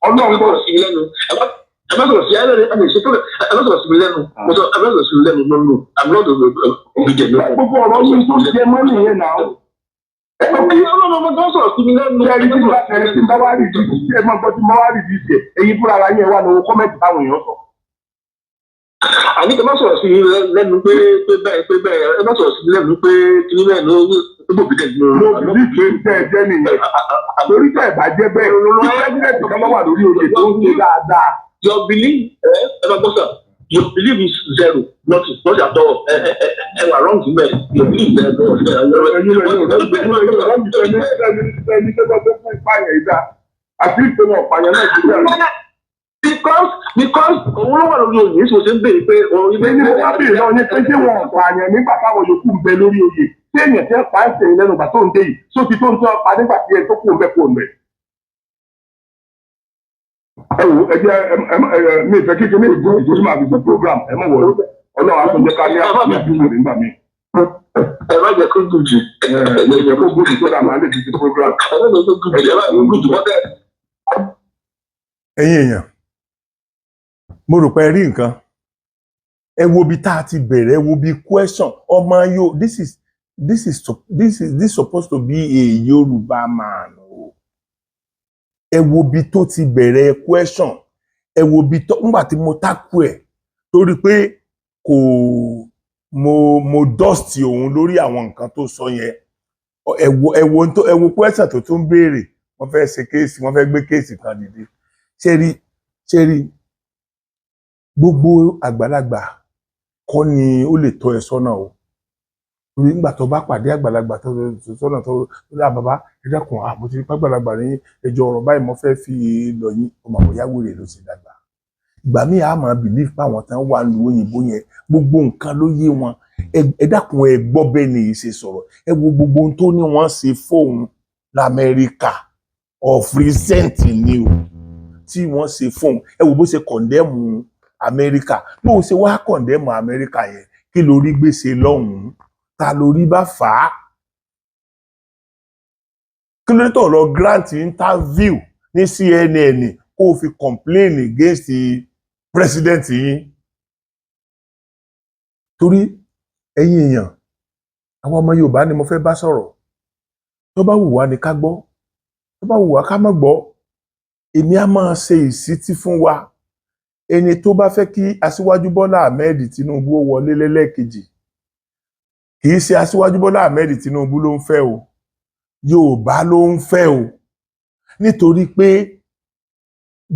ọlọ́run bọ̀ sí lẹ́nu ẹ má sọ̀rọ̀ sí ẹ lẹ́nu ẹ má sọ̀rọ̀ sí mi lẹ́nu mo sọ ẹ má sọ̀rọ̀ sí mi lẹ́nu lọ́nà àmì lọ́dọ̀ òbíjẹ̀ mi. gbogbo ọ̀rọ̀ yín tó jẹ mọ́ nìyẹn náà. ọlọ́run tó sọ̀rọ̀ sí mi lẹ́nu. ẹni tí bá wá rí di ẹ máa gbọ́ tí mo wá rí di ṣe ẹ̀yin fúnra ara yẹn wà lọ́wọ́ kọ́mẹ́ntì táwọn èèyàn sọ. àní ẹ má sọ̀rọ̀ sí mi lẹ́nu pé bẹ́ẹ̀ ẹ má sọ̀rọ̀ sí mi lẹ́nu pé kí bẹ́ẹ̀ ló gbòbí dẹ̀ ní ọ̀rọ̀. mo bí ìpè ń tẹ́ ẹ jẹ́ nìyẹn torí tẹ́ ẹ bá jẹ́ bẹ́ẹ̀ tí pẹ́sidẹ̀ntì kan bá wà lórí oyè tó ń ṣe dáadáa. Your belief ẹ bá gbọ́ sà your belief is zero nothing not at all ẹ wà wrong bẹ́ẹ̀ your belief is zero. ẹni tó bá tó fún ìpààyàn ìdá àti ìpinnu ọ̀pààyàn náà ti bẹ̀rẹ̀. because òun ló wà lórí oyè ní sọ́sẹ́ ń béèrè pé ọ̀rọ̀ ilé ní wọ́n bèèrè náà ní pé ṣé wọn ọ̀pààyàn nígbà táwọn yòókù ń bẹ lórí oyè tí èèyàn tẹ́ pa ń sẹ́yìn lẹ́nu ìgbà tó ń dé yìí só ti tó ń tọ́ pa nígbà tí ẹ tó kù ń bẹ kù ń bẹ. ẹ wo ẹ jẹ mi ìfẹ́ kékeré ní ìdíjú máa fi ṣe program ẹ mọ̀ wọ̀lú ọlọ́run àtúnjẹ ká ní àdúgbò nígbà míì. ẹ má jẹ kó gùn jù ẹ jẹ kó gùn jù tó dà máa lè fi ṣe program. ẹ̀yin èèyàn mo rò pé ẹ rí nǹkan ẹ wo bí tá a ti bẹ̀rẹ̀ ẹ wo bí question ọmọ yóò this supposed to be a Yorùbá man o ẹ wo bí tó ti bẹ̀rẹ̀ question ẹ wo bí tó ńgbà tí mo tákù ẹ̀ torí pé kò mo dust òun lórí àwọn nǹkan tó sọ yẹn ẹ wo question tó tún béèrè wọ́n fẹ́ ṣe kéèsì wọ́n fẹ́ gbé kéèsì kan dìde ṣe rí gbogbo àgbàlagbà kọ́ ni ó lè tọ́ ẹ sọ́nà o nígbà tó bá pàdé àgbàlagbà tó sọ́nà tó dá bàbá ẹ dákun mo ti rí pàgbàlagbà ní ẹjọ́ ọ̀rọ̀ báyìí mo fẹ́ fi lọ yín ọmọ àbọ̀yá wèrè ló ti dàgbà ìgbà míì a máa believe pé àwọn tán wà lu òyìnbó yẹn gbogbo nǹkan ló yé wọn ẹ dákun ẹ gbọ́ bẹ́ẹ̀ ni ìṣe sọ̀rọ̀ ẹ wo gbogbo ohun tó ní wọ́n ṣe fóun l'Amẹ́ríkà of recent ni o tí wọ́n ṣe fóun ẹ wo bó ṣe condemn Amẹ́ríkà bó ṣe wá condemn Amẹ́ríkà yẹn kí lórí gbèsè lọ́hùn-ún ta lórí bá fà á kí ló tó lọ grant interview ní CNN kó o fi complain against the president yín torí ẹ̀yin èèyàn àwọn ọmọ Yorùbá ni mo fẹ́ bá sọ̀rọ̀ tó bá wù wá ni ká gbọ́ tó bá wù wá ká má gbọ́ èmi á máa ṣe ìsítí fún wa ẹni tó bá fẹ́ kí Aṣíwájú Bọ́lá Ahmed Tinubu ó wọlé lẹ́lẹ́kejì kì í ṣe Aṣíwájú Bọ́lá Ahmed Tinubu ló ń fẹ́ o Yorùbá ló ń fẹ́ o nítorí pé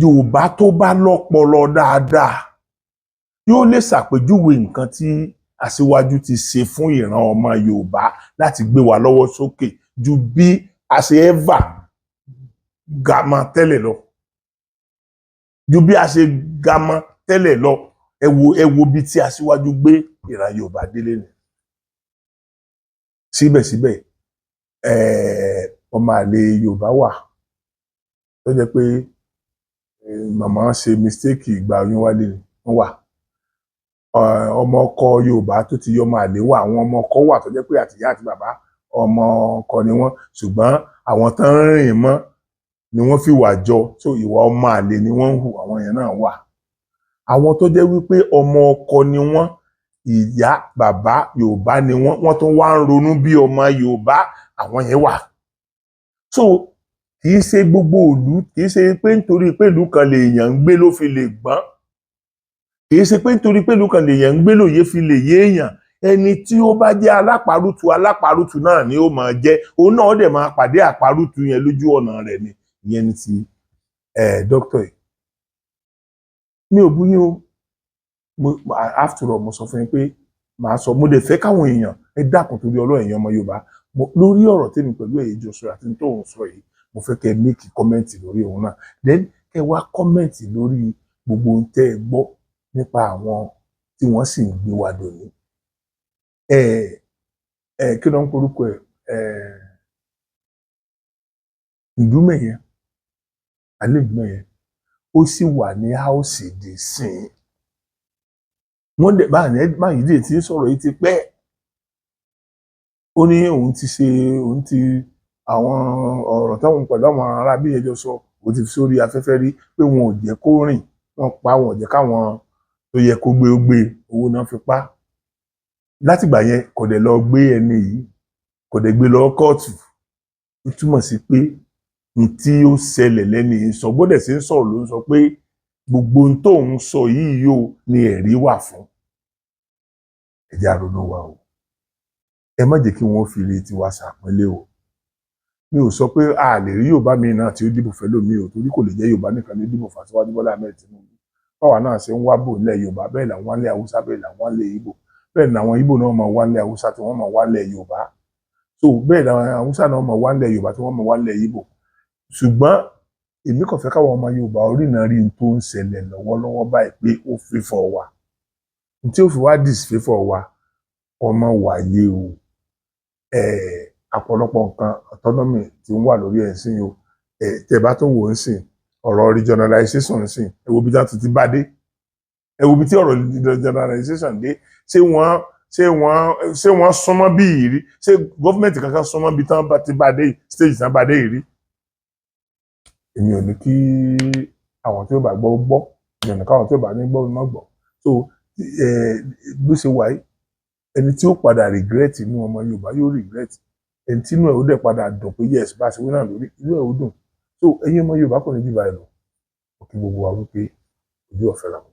Yorùbá tó bá lọ́pọlọ dáadáa yóò lè ṣàpèjúwe nǹkan tí aṣíwájú ti ṣe fún ìran ọmọ Yorùbá láti gbé wa lọ́wọ́ sókè ju bí a ṣe ever gamọ tẹ́lẹ̀ lọ ju bí a ṣe gamọ tẹ́lẹ̀ lọ ẹ wo bí tí aṣíwájú gbé ìran Yorùbá délé ni síbẹ̀síbẹ̀ ọmọ àlè Yorùbá wà tó jẹ́ pé màmá ṣe mistake ìgbà oyún wálé ni wọ́n wà ọmọ ọkọ Yorùbá tó ti yọ ọmọ àlè wà àwọn ọmọ ọkọ wà tó jẹ́ pé àtìyá àti bàbá ọmọ ọkọ ni wọ́n ṣùgbọ́n àwọn tán rìn mọ́ ni wọ́n fi wà jọ so ìwà ọmọ àlè ni wọ́n ń hù àwọn yẹn náà wà àwọn tó jẹ́ wípé ọmọ ọkọ ni wọ́n ìyá bàbá Yorùbá ni wọ́n tó wá ń ronú bí ọmọ Yorùbá àwọn yẹn wà so kì í ṣe gbogbo ìlú kì í ṣe pé nítorí pé ìlú kan lèèyàn ń gbé ló fi lè gbọ́n kì í ṣe pé nítorí pé ìlú kan lèèyàn ń gbé lóye fi lè yé èèyàn ẹni tí ó bá jẹ́ alápárùtù náà ni ó máa jẹ́ òun náà dẹ̀ máa pàdé àpárùtù yẹn lójú ọ̀nà rẹ̀ ni ìyẹn ni ti dókítà yìí mi ò bú yín o after all mo sọ fún yín pé màá sọ mo dẹ̀ fẹ́ káwọn èèyàn ẹ dákun torí Ọlọ́run èèyàn ọmọ Yorùbá lórí ọ̀rọ̀ tèmi pẹ̀lú èyí Joshua àti tó ń sọ yìí mo fẹ́ kẹ́ make kọ́mẹ́ǹtì lórí òun náà then kẹ́ wá kọ́mẹ́ǹtì lórí gbogbo ohun tẹ́ ẹ gbọ́ nípa àwọn tí wọ́n sì ń gbé wa dòní kí ló ń porúkọ Ìdúmẹ̀yẹ alẹ́ Ìdúmẹ̀yẹ ó sì wà ní áùsì dì sìn wọ́n dẹ̀ báyìí dè tí ń sọ̀rọ̀ yìí ti pẹ́ ó ní òun ti àwọn ọ̀rọ̀ táwọn pẹ̀lú àwọn ará bí ẹjọ́ sọ òun ti fi sórí afẹ́fẹ́ rí pé wọn ò jẹ́ kó rìn wọ́n pa wọn ò jẹ́ káwọn tó yẹ kó gbé ó gbé owó náà fi pa látìgbà yẹn kò dẹ̀ lọ gbé ẹni yìí kò dẹ̀ gbé lọ kóòtù ó túmọ̀ sí pé n tí ó ṣẹlẹ̀ lẹ́ni yìí sọ gbọ́dẹ̀ sí ń sọ̀rọ̀ ló ń sọ pé gbogbo ohun tóun sọ yìí yóò ní ẹ̀rí wà fún ẹ jẹ́ á ronú wa o ẹ má jẹ́ kí wọ́n fi ire tiwa ṣàpọ́nlé o mi ò sọ pé a lè rí Yorùbá mi náà tí ó dìbò fẹ́ lómi o torí kò lè jẹ́ Yorùbá nìkan ní dìbò fàṣíwájú Bọ́lá Ahmed Tinubu báwa náà ṣe ń wá bò nílẹ̀ Yorùbá bẹ́ẹ̀ làwọn ilẹ̀ Haúsá bẹ́ẹ̀ làwọn ilẹ̀ Ìgbò bẹ́ẹ̀ ni àwọn Ìgbò náà máa wá nílẹ̀ Haúsá tí wọ́n máa wá nílẹ̀ Yorùbá so bẹ́ẹ̀ làwọn Haúsá náà máa wá nílẹ̀ Yorùbá tí wọ́n máa wá nílẹ̀ Ìgbò ṣùgbọ́n èmi kàn fẹ́ káwọn ọmọ Yorùbá orí náà rí n tó ń ṣẹlẹ̀ lọ́wọ́lọ́wọ́ báyìí pé ó fífọ́ wa n tí ó fi wá disfavour wa ọmọ wàyé o àpọ̀lọpọ̀ nǹkan autonomy tí ń wà lórí ẹ̀sìn o tẹ́ bá tó wò ń sìn ọ̀rọ̀ regionalization ń sìn ẹ wo bí tá ti bá dé ẹ wo bí tí ọ̀rọ̀ regionalization dé ṣé wọ́n súnmọ́ bí yìí rí ṣé gọ́fìmẹ̀ntì kankan súnmọ́ bí tán ti bá dé stage tán bá dé yìí rí èmi ò ní kí àwọn tí ó bá gbọ́ gbọ́ èmi ò ní káwọn tí ó bá ní gbọ́ má gbọ́ so bó ṣe wáyé ẹni tí ó padà regret inú ọmọ Yorùbá yóò regret ẹni tí inú ẹ̀ ó dẹ̀ padà dùn pé yes bá a ṣe wí náà lórí inú ẹ̀ ó dùn so ẹ̀yin ọmọ Yorùbá kò ní bí báyìí lọ òkè gbogbo wa wípé ojú ọ̀fẹ́ làwọn.